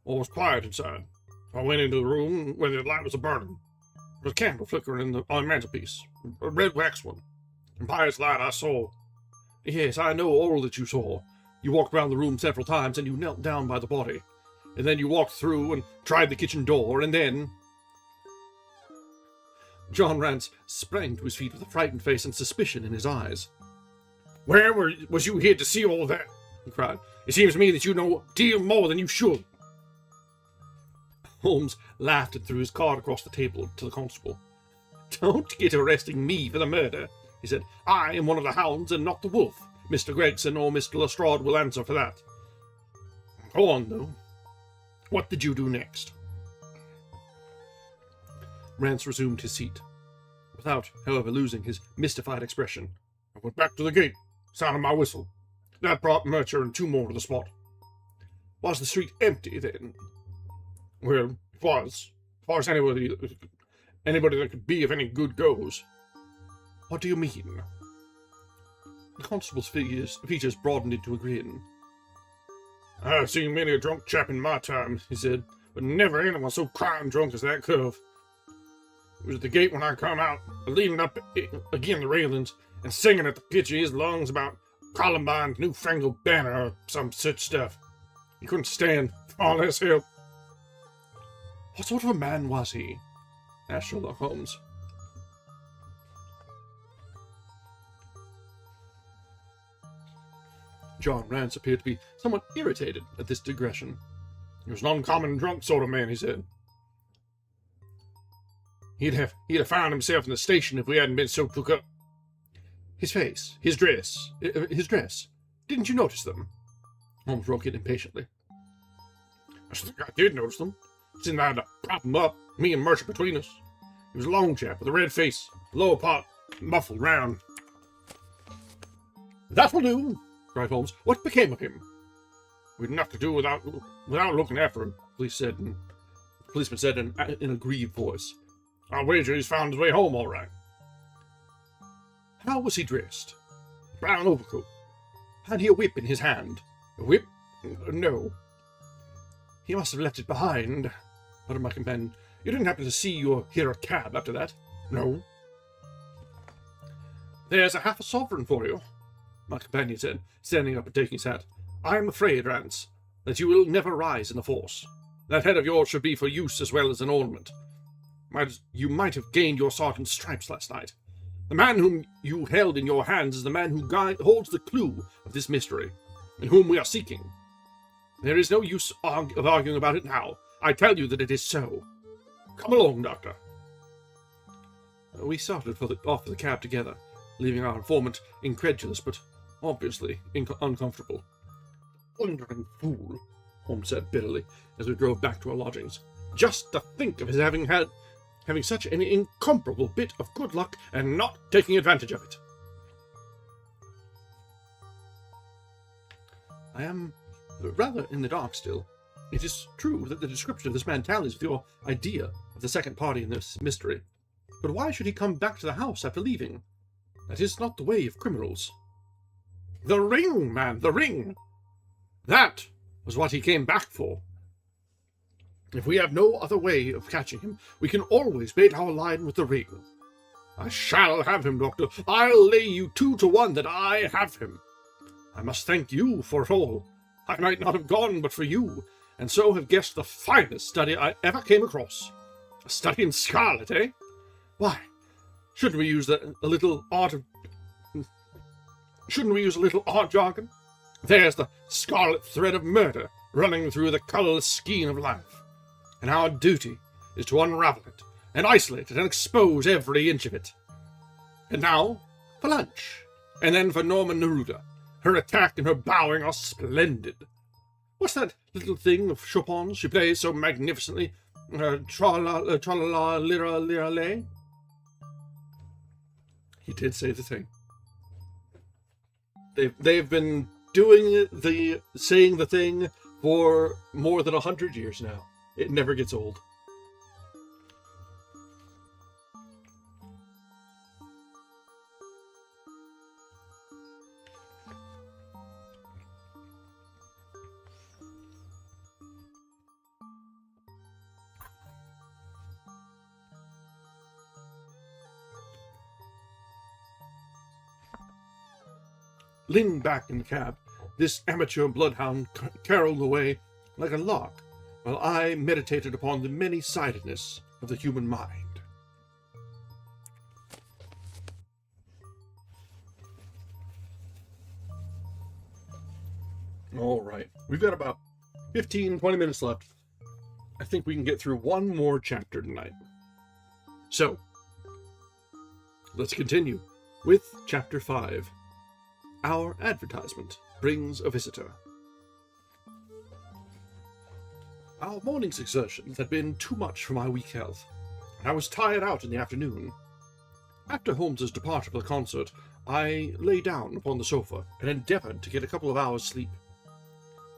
All was quiet inside. I went into the room where the light was a-burning. There was a candle flickering on the mantelpiece, a red wax one. And by its light I saw... Yes, I know all that you saw. You walked round the room several times, and you knelt down by the body. And then you walked through and tried the kitchen door, and then... John Rance sprang to his feet with a frightened face and suspicion in his eyes. Where was you here to see all that? He cried. It seems to me that you know a deal more than you should. Holmes laughed and threw his card across the table to the constable. Don't get arresting me for the murder, he said. I am one of the hounds and not the wolf. Mr. Gregson or Mr. Lestrade will answer for that. Go on, though. What did you do next? Rance resumed his seat, without, however, losing his mystified expression. I went back to the gate, sounded my whistle. That brought Murcher and 2 more to the spot. Was the street empty, then? Well, it was, as far as anybody that could be of any good goes. What do you mean? The constable's features broadened into a grin. I've seen many a drunk chap in my time, he said, but never anyone so crying drunk as that cove. It was at the gate when I come out, leaning up again the railings, and singing at the pitch of his lungs about Columbine's newfangled banner or some such stuff. He couldn't stand far less help. What sort of a man was he? Asked Sherlock Holmes. John Rance appeared to be somewhat irritated at this digression. He was an uncommon drunk sort of man, he said. He'd have found himself in the station if we hadn't been so took up. His face, his dress. Didn't you notice them? Holmes broke in impatiently. I think I did notice them. Seemed I had to prop him up, me and Mercer between us. He was a long chap with a red face, lower part muffled round. That will do, cried Holmes. What became of him? We'd enough to do without looking after him, the policeman said in a grieved voice. I'll wager he's found his way home all right. How was he dressed? Brown overcoat. Had he a whip in his hand? A whip? No. He must have left it behind, muttered my companion. You didn't happen to see or hear a cab after that? No. There's a half a sovereign for you, my companion said, standing up and taking his hat. I'm afraid, Rance, that you will never rise in the force. That head of yours should be for use as well as an ornament. You might have gained your sergeant's stripes last night. The man whom you held in your hands is the man who holds the clue of this mystery, and whom we are seeking. There is no use of arguing about it now. I tell you that it is so. Come along, Doctor. We started off for the cab together, leaving our informant incredulous, but obviously uncomfortable. Wondering fool, Holmes said bitterly, as we drove back to our lodgings. Just to think of his having such an incomparable bit of good luck and not taking advantage of it. I am rather in the dark still. It is true that the description of this man tallies with your idea of the second party in this mystery. But why should he come back to the house after leaving? That is not the way of criminals. The ring, man, the ring! That was what he came back for. If we have no other way of catching him, we can always bait our line with the ring. I shall have him, Doctor. I'll lay you 2 to 1 that I have him. I must thank you for it all. I might not have gone but for you, and so have guessed the finest study I ever came across. A study in Scarlet, eh? Why, shouldn't we use a little art jargon? There's the scarlet thread of murder running through the colourless skein of life, and our duty is to unravel it, and isolate it, and expose every inch of it. And now, for lunch, and then for Norman Neruda. Her attack and her bowing are splendid. What's that little thing of Chopin's she plays so magnificently? Tra-la-la, lira-lira-lay? He did say the thing. They've been saying the thing for more than 100 years now. It never gets old. Leaning back in the cab, this amateur bloodhound caroled away like a lark, while I meditated upon the many-sidedness of the human mind. All right, we've got about 15-20 minutes left. I think we can get through one more chapter tonight. So, let's continue with Chapter 5. Our advertisement brings a visitor. Our morning's exertions had been too much for my weak health, and I was tired out in the afternoon. After Holmes's departure for the concert, I lay down upon the sofa and endeavoured to get a couple of hours' sleep.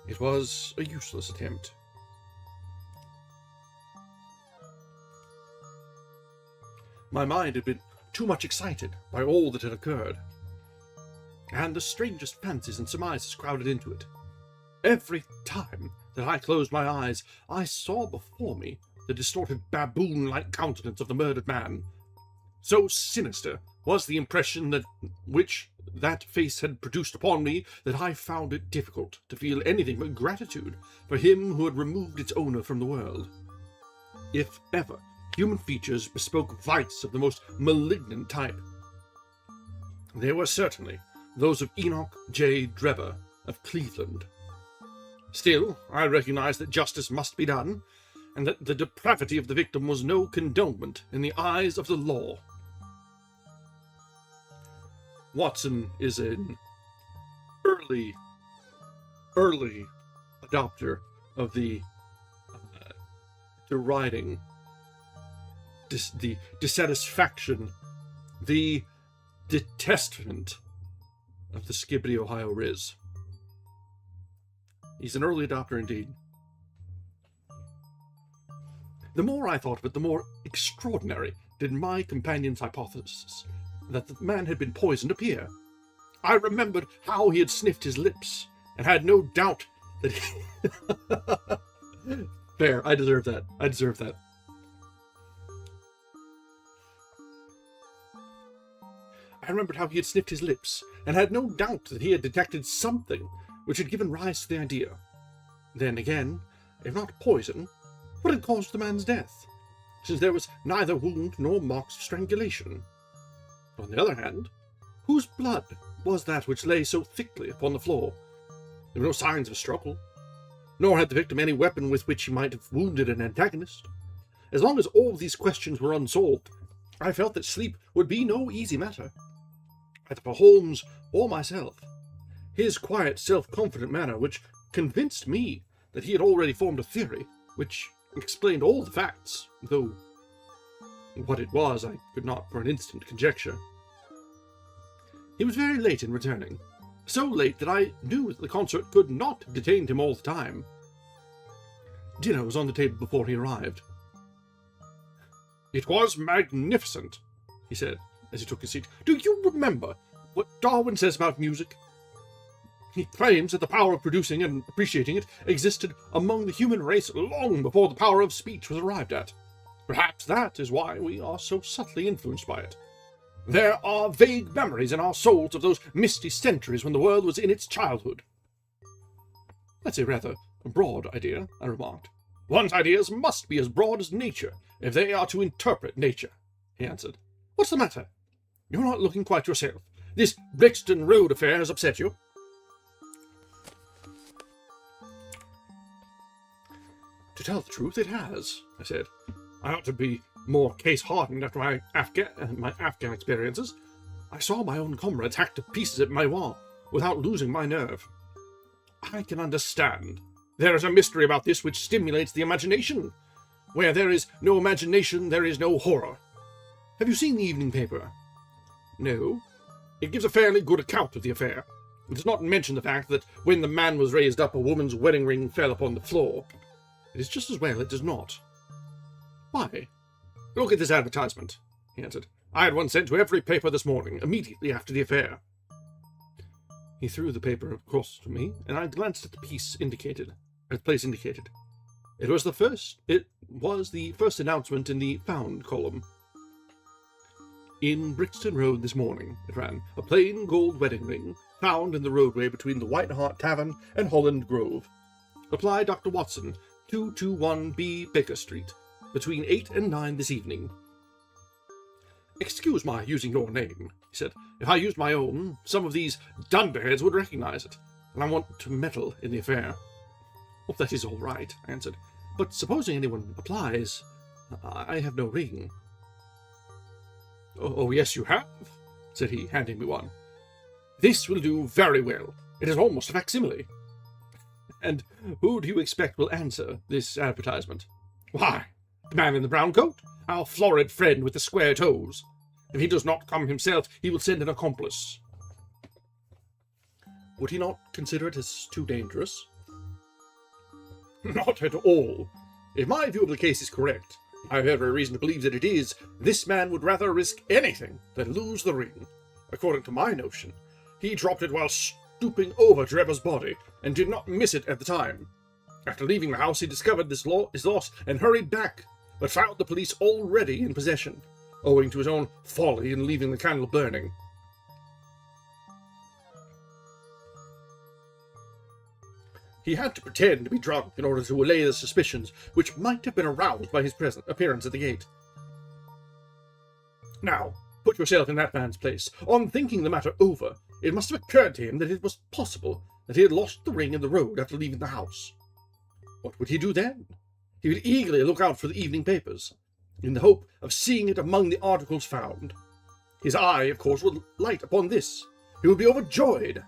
It was a useless attempt. My mind had been too much excited by all that had occurred, and the strangest fancies and surmises crowded into it. Every time that I closed my eyes, I saw before me the distorted baboon-like countenance of the murdered man. So sinister was the impression which that face had produced upon me that I found it difficult to feel anything but gratitude for him who had removed its owner from the world. If ever human features bespoke vice of the most malignant type, they were certainly those of Enoch J. Drebber of Cleveland. Still, I recognized that justice must be done, and that the depravity of the victim was no condonement in the eyes of the law. Watson is an early adopter of the deriding, the dissatisfaction, the detestment of the Skibbity, Ohio Riz. He's an early adopter indeed. The more I thought of it, the more extraordinary did my companion's hypothesis that the man had been poisoned appear. I remembered how he had sniffed his lips, and had no doubt that he... Fair, I deserve that. I remembered how he had sniffed his lips, and had no doubt that he had detected something which had given rise to the idea. Then again, if not poison, what had caused the man's death, since there was neither wound nor marks of strangulation? On the other hand, whose blood was that which lay so thickly upon the floor? There were no signs of a struggle, nor had the victim any weapon with which he might have wounded an antagonist. As long as all these questions were unsolved, I felt that sleep would be no easy matter, either for Holmes or myself. His quiet, self-confident manner, which convinced me that he had already formed a theory, which explained all the facts, though what it was I could not for an instant conjecture. He was very late in returning, so late that I knew that the concert could not have detained him all the time. Dinner was on the table before he arrived. It was magnificent, he said, as he took his seat. Do you remember what Darwin says about music? He claims that the power of producing and appreciating it existed among the human race long before the power of speech was arrived at. Perhaps that is why we are so subtly influenced by it. There are vague memories in our souls of those misty centuries when the world was in its childhood. That's a rather broad idea, I remarked. One's ideas must be as broad as nature, if they are to interpret nature, he answered. What's the matter? You're not looking quite yourself. This Brixton Road affair has upset you. To tell the truth, it has, I said. I ought to be more case-hardened after my Afghan experiences. I saw my own comrades hacked to pieces at Maiwar without losing my nerve. I can understand. There is a mystery about this which stimulates the imagination. Where there is no imagination, there is no horror. Have you seen the evening paper? No. It gives a fairly good account of the affair. It does not mention the fact that when the man was raised up, a woman's wedding ring fell upon the floor. It is just as well it does not. Why? Look at this advertisement, he answered. I had one sent to every paper this morning, immediately after the affair. He threw the paper across to me, and I glanced at the place indicated. It was the first announcement in the Found column. In Brixton Road this morning, it ran, a plain gold wedding ring, found in the roadway between the White Hart Tavern and Holland Grove. Apply Dr. Watson, 221B Baker Street, between 8 and 9 this evening. Excuse my using your name, he said. If I used my own, some of these dunderheads would recognize it, and I want to meddle in the affair. Well, that is all right, I answered. But supposing anyone applies, I have no ring. Oh, yes, you have, said he, handing me one. This will do very well. It is almost a facsimile. And who do you expect will answer this advertisement? Why, the man in the brown coat, our florid friend with the square toes. If he does not come himself, he will send an accomplice. Would he not consider it as too dangerous? Not at all. If my view of the case is correct, I have every reason to believe that it is, this man would rather risk anything than lose the ring. According to my notion, he dropped it while stooping over Trevor's body, and did not miss it at the time. After leaving the house, he discovered his loss and hurried back, but found the police already in possession, owing to his own folly in leaving the candle burning. He had to pretend to be drunk in order to allay the suspicions which might have been aroused by his present appearance at the gate. Now, put yourself in that man's place. On thinking the matter over, it must have occurred to him that it was possible that he had lost the ring in the road after leaving the house. What would he do then? He would eagerly look out for the evening papers, in the hope of seeing it among the articles found. His eye, of course, would light upon this. He would be overjoyed.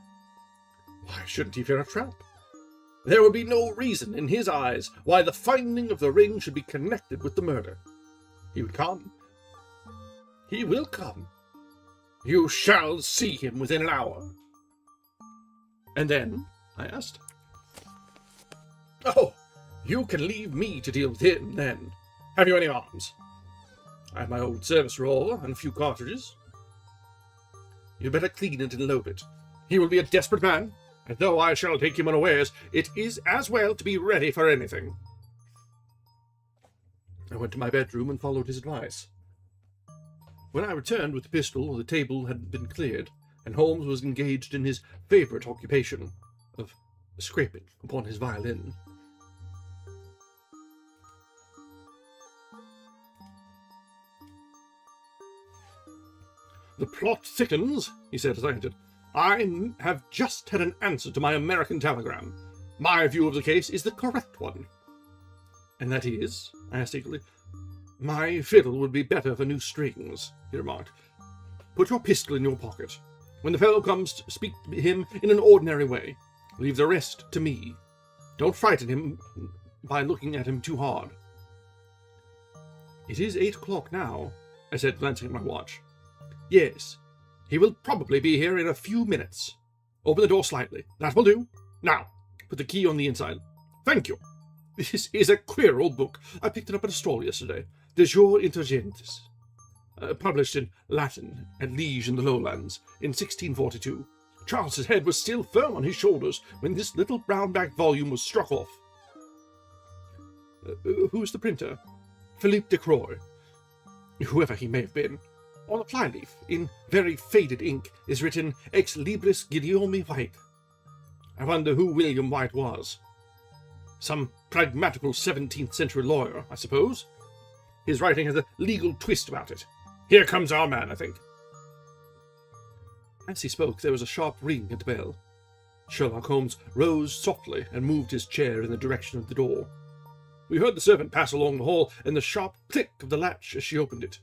Why shouldn't he fear a trap? There would be no reason, in his eyes, why the finding of the ring should be connected with the murder. He would come. He will come. You shall see him within an hour. And then? I asked. Oh, you can leave me to deal with him, then. Have you any arms? I have my old service revolver and a few cartridges. You'd better clean it and load it. He will be a desperate man, and though I shall take him unawares, it is as well to be ready for anything. I went to my bedroom and followed his advice. When I returned with the pistol, the table had been cleared, and Holmes was engaged in his favourite occupation of scraping upon his violin. The plot thickens, he said as I entered. I have just had an answer to my American telegram. My view of the case is the correct one. And that is? I asked eagerly. My fiddle would be better for new strings, he remarked. Put your pistol in your pocket. When the fellow comes, speak to him in an ordinary way. Leave the rest to me. Don't frighten him by looking at him too hard. It is 8 o'clock now, I said, glancing at my watch. Yes, he will probably be here in a few minutes. Open the door slightly. That will do. Now, put the key on the inside. Thank you. This is a queer old book. I picked it up at a stall yesterday. De Jure Intelligentes, published in Latin at Liege in the Lowlands in 1642. Charles's head was still firm on his shoulders when this little brown-backed volume was struck off. Who's the printer? Philippe de Croix. Whoever he may have been. On the flyleaf, in very faded ink, is written Ex Libris Guillaume White. I wonder who William White was. Some pragmatical 17th century lawyer, I suppose. His writing has a legal twist about it. Here comes our man, I think. As he spoke, there was a sharp ring at the bell. Sherlock Holmes rose softly and moved his chair in the direction of the door. We heard the servant pass along the hall and the sharp click of the latch as she opened it.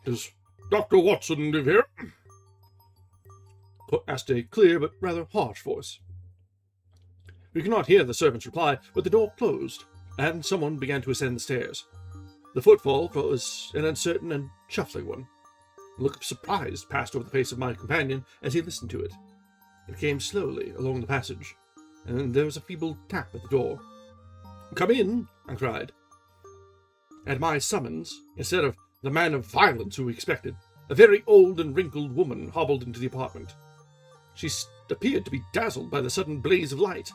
"Does Dr. Watson live here?" asked a clear but rather harsh voice. We could not hear the servant's reply, but the door closed, and someone began to ascend the stairs. The footfall was an uncertain and shuffling one. A look of surprise passed over the face of my companion as he listened to it. It came slowly along the passage, and there was a feeble tap at the door. "Come in," I cried. At my summons, instead of the man of violence who we expected, a very old and wrinkled woman hobbled into the apartment. She appeared to be dazzled by the sudden blaze of light,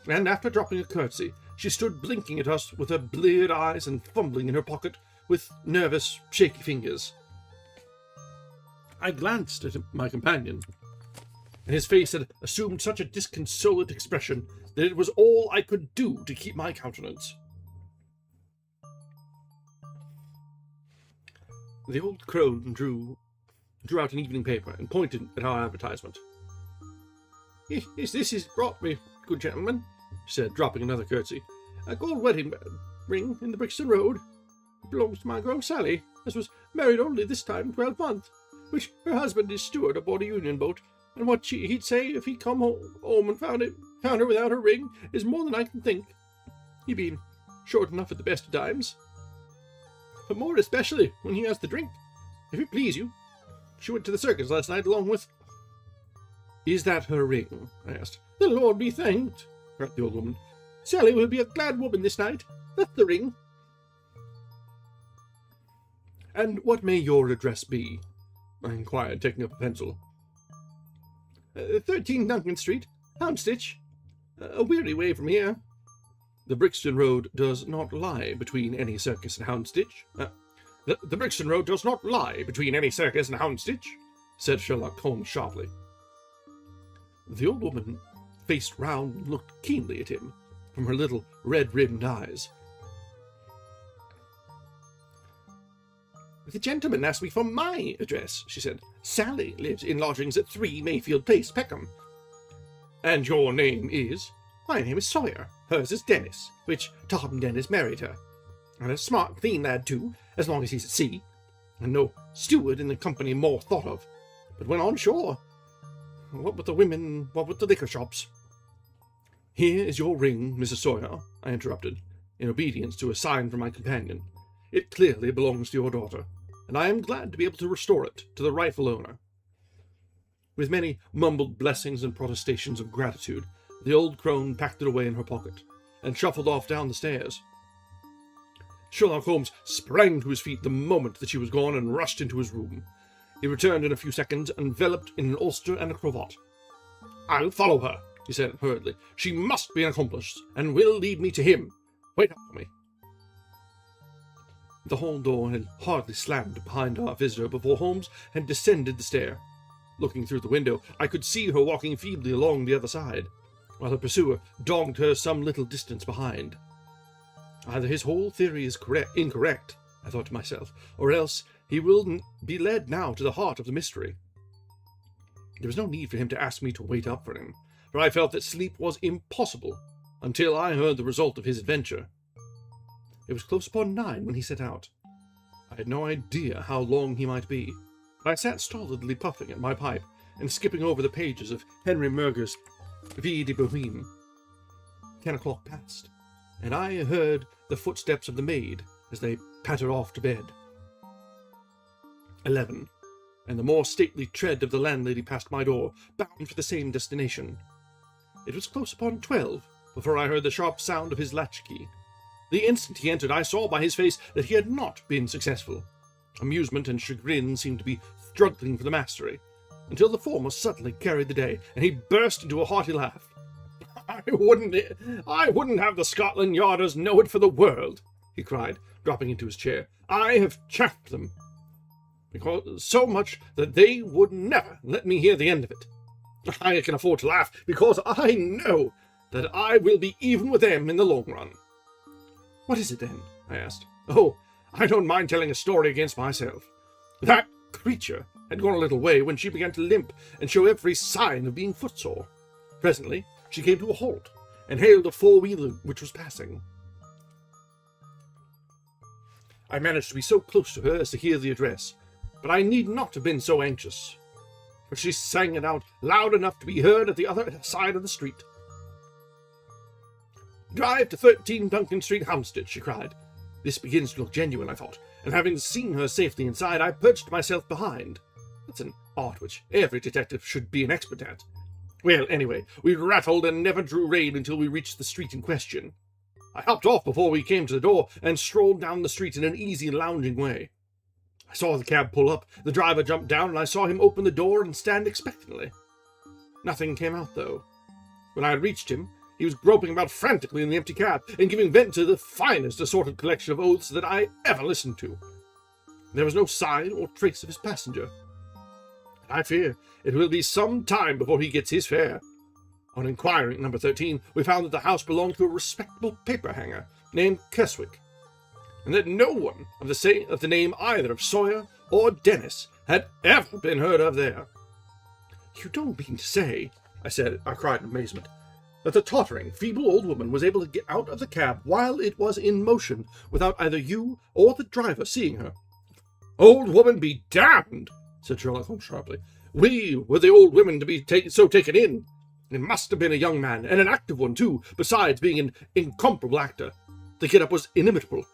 and after dropping a curtsy, she stood blinking at us with her bleared eyes and fumbling in her pocket with nervous, shaky fingers. I glanced at my companion, and his face had assumed such a disconsolate expression that it was all I could do to keep my countenance. The old crone drew out an evening paper and pointed at our advertisement. "This is brought me, good gentleman," she said, dropping another curtsy. "A gold wedding ring in the Brixton Road. It belongs to my girl Sally, as was married only this time 12 months, which her husband is steward aboard a Union boat, and what he'd say if he come home and found her without her ring is more than I can think. He been short enough at the best of times, but more especially when he has to drink. If it please you, she went to the circus last night along with—" "Is that her ring?" I asked. "The Lord be thanked," cried the old woman. "Sally will be a glad woman this night. That's the ring." "And what may your address be?" I inquired, taking up a pencil. 13 Duncan Street, Houndsditch. A weary way from here." "The Brixton Road does not lie between any circus and Houndsditch." The Brixton Road does not lie between any circus and Houndsditch," said Sherlock Holmes sharply. The old woman faced round and looked keenly at him from her little red-rimmed eyes. "The gentleman asked me for my address," she said. "Sally lives in lodgings at 3 Mayfield Place, Peckham." "And your name is?" "My name is Sawyer. Hers is Dennis, which Tom Dennis married her. And a smart, clean lad, too, as long as he's at sea. And no steward in the company more thought of. But when on shore, what with the women, what with the liquor shops—" "Here is your ring, Mrs. Sawyer," I interrupted, in obedience to a sign from my companion. "It clearly belongs to your daughter, and I am glad to be able to restore it to the rightful owner." With many mumbled blessings and protestations of gratitude, the old crone packed it away in her pocket, and shuffled off down the stairs. Sherlock Holmes sprang to his feet the moment that she was gone and rushed into his room. He returned in a few seconds, enveloped in an ulster and a cravat. "I'll follow her," he said hurriedly. "She must be an accomplice, and will lead me to him. Wait up for me." The hall door had hardly slammed behind our visitor before Holmes had descended the stair. Looking through the window, I could see her walking feebly along the other side, while her pursuer dogged her some little distance behind. Either his whole theory is incorrect, I thought to myself, or else he will be led now to the heart of the mystery. There was no need for him to ask me to wait up for him, for I felt that sleep was impossible until I heard the result of his adventure. It was close upon 9 when he set out. I had no idea how long he might be, but I sat stolidly puffing at my pipe and skipping over the pages of Henry Murger's Vie de Bohème. 10 o'clock passed, and I heard the footsteps of the maid as they pattered off to bed. 11, and the more stately tread of the landlady past my door, bound for the same destination. It was close upon 12 before I heard the sharp sound of his latchkey. The instant he entered, I saw by his face that he had not been successful. Amusement and chagrin seemed to be struggling for the mastery, until the former suddenly carried the day, and he burst into a hearty laugh. I wouldn't have the Scotland Yarders know it for the world, he cried, dropping into his chair. I have chaffed them, because so much that they would never let me hear the end of it. I can afford to laugh, because I know that I will be even with them in the long run. What is it, then? I asked. Oh, I don't mind telling a story against myself. That creature had gone a little way when she began to limp and show every sign of being footsore. Presently, she came to a halt and hailed a four-wheeler which was passing. I managed to be so close to her as to hear the address, but I need not have been so anxious, for she sang it out loud enough to be heard at the other side of the street. Drive to 13 Duncan Street, Hampstead, she cried. This begins to look genuine, I thought, and having seen her safely inside, I perched myself behind. That's an art which every detective should be an expert at. Well, anyway, we rattled and never drew rein until we reached the street in question. I hopped off before we came to the door and strolled down the street in an easy, lounging way. I saw the cab pull up, the driver jumped down, and I saw him open the door and stand expectantly. Nothing came out, though. When I had reached him, he was groping about frantically in the empty cab and giving vent to the finest assorted collection of oaths that I ever listened to. There was no sign or trace of his passenger. I fear it will be some time before he gets his fare. On inquiring at number 13, we found that the house belonged to a respectable paper-hanger named Keswick, and that no one of the name either of Sawyer or Dennis had ever been heard of there. You don't mean to say, I cried in amazement, that the tottering, feeble old woman was able to get out of the cab while it was in motion without either you or the driver seeing her? Old woman be damned, said Sherlock Holmes sharply. We were the old women to be so taken in. It must have been a young man, and an active one, too, besides being an incomparable actor. The get-up was inimitable.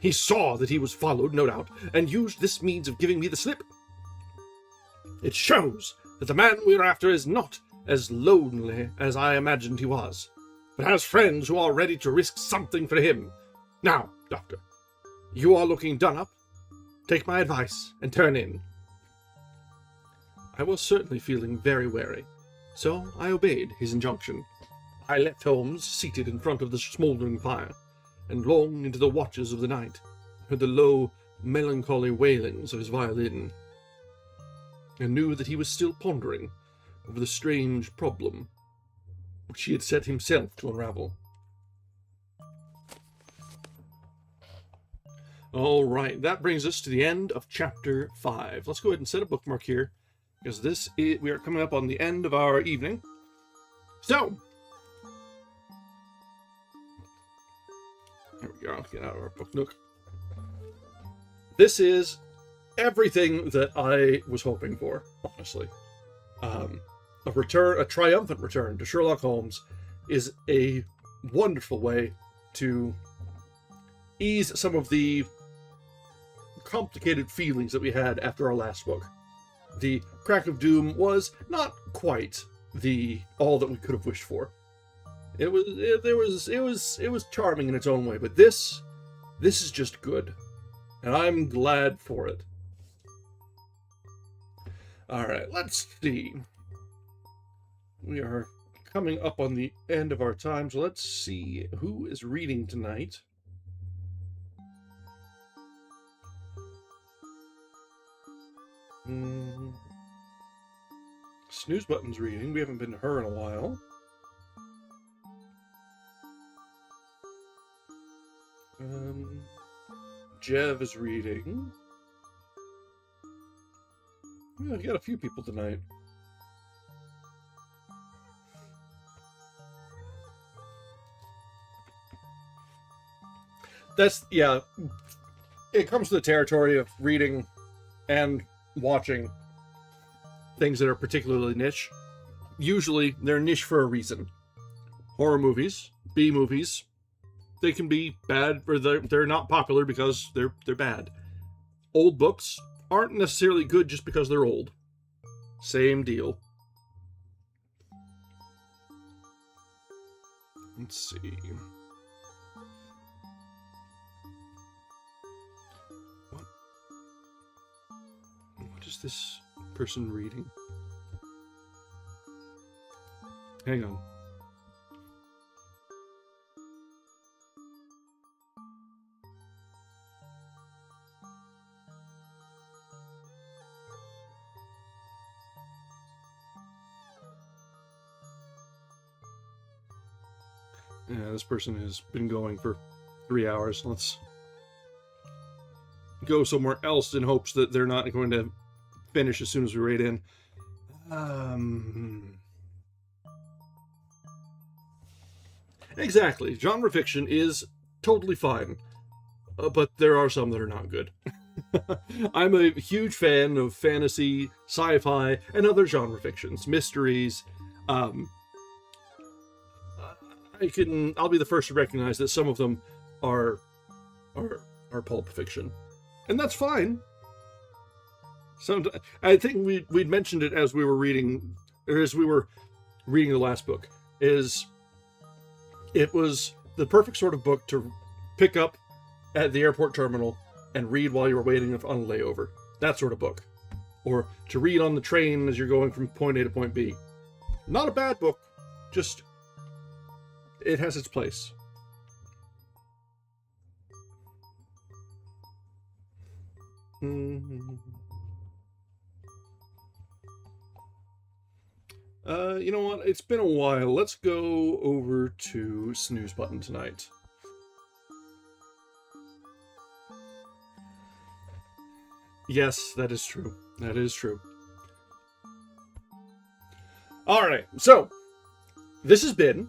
He saw that he was followed, no doubt, and used this means of giving me the slip. It shows that the man we are after is not as lonely as I imagined he was, but has friends who are ready to risk something for him. Now, Doctor, you are looking done up. Take my advice and turn in. I was certainly feeling very wary, so I obeyed his injunction. I left Holmes seated in front of the smouldering fire, and long into the watches of the night heard the low, melancholy wailings of his violin, and knew that he was still pondering over the strange problem which he had set himself to unravel. All right, that brings us to the end of Chapter 5. Let's go ahead and set a bookmark here, because we are coming up on the end of our evening. So, there we go, get out of our book nook. This is everything that I was hoping for, honestly. A triumphant return to Sherlock Holmes is a wonderful way to ease some of the complicated feelings that we had after our last book. The Crack of Doom was not quite all that we could have wished for. It was charming in its own way, but this is just good, and I'm glad for it. All right, let's see. We are coming up on the end of our time, so let's see who is reading tonight. Snooze Button's reading. We haven't been to her in a while. Jev is reading. Yeah, we got a few people tonight. Yeah, it comes to the territory of reading and watching things that are particularly niche. Usually, they're niche for a reason. Horror movies, B movies, they can be bad, or they're not popular because they're bad. Old books aren't necessarily good just because they're old. Same deal. Let's see. is this person reading? Hang on. Yeah, this person has been going for 3 hours. Let's go somewhere else in hopes that they're not going to finish as soon as we raid in. Exactly. Genre fiction is totally fine, but there are some that are not good. I'm a huge fan of fantasy, sci-fi, and other genre fictions, mysteries. I'll be the first to recognize that some of them are pulp fiction, and that's fine. I think we'd mentioned it as we were reading, or as we were reading the last book. It was the perfect sort of book to pick up at the airport terminal and read while you were waiting on a layover. That sort of book, or to read on the train as you're going from point A to point B. Not a bad book, just it has its place. You know what? It's been a while. Let's go over to Snooze Button tonight. Yes, that is true. That is true. Alright, so this has been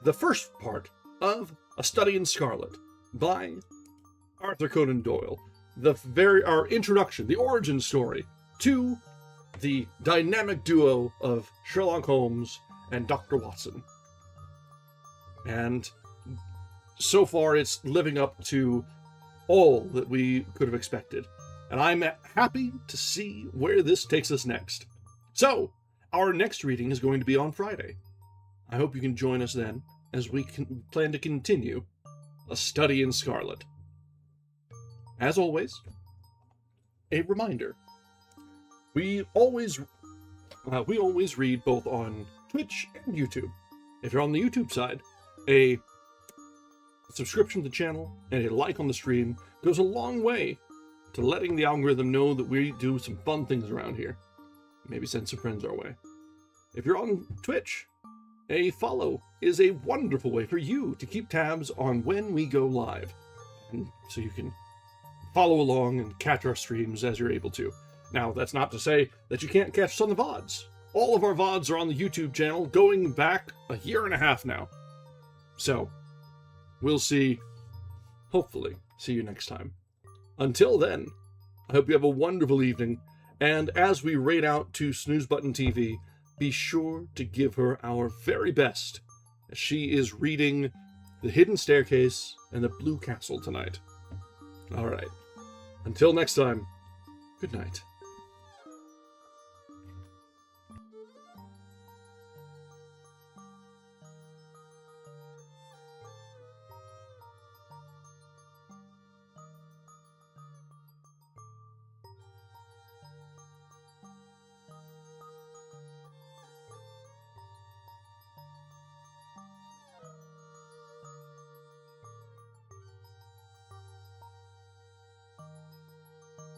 the first part of A Study in Scarlet by Arthur Conan Doyle. Our introduction, the origin story to the dynamic duo of Sherlock Holmes and Dr. Watson. And so far it's living up to all that we could have expected. And I'm happy to see where this takes us next. So, our next reading is going to be on Friday. I hope you can join us then, as we plan to continue A Study in Scarlet. As always, a reminder. We always read both on Twitch and YouTube. If you're on the YouTube side, a subscription to the channel and a like on the stream goes a long way to letting the algorithm know that we do some fun things around here. Maybe send some friends our way. If you're on Twitch, a follow is a wonderful way for you to keep tabs on when we go live, and so you can follow along and catch our streams as you're able to. Now, that's not to say that you can't catch us on the VODs. All of our VODs are on the YouTube channel, going back a year and a half now. So, we'll hopefully see you next time. Until then, I hope you have a wonderful evening, and as we raid out to Snooze Button TV, be sure to give her our very best, as she is reading The Hidden Staircase and The Blue Castle tonight. Alright, until next time, good night.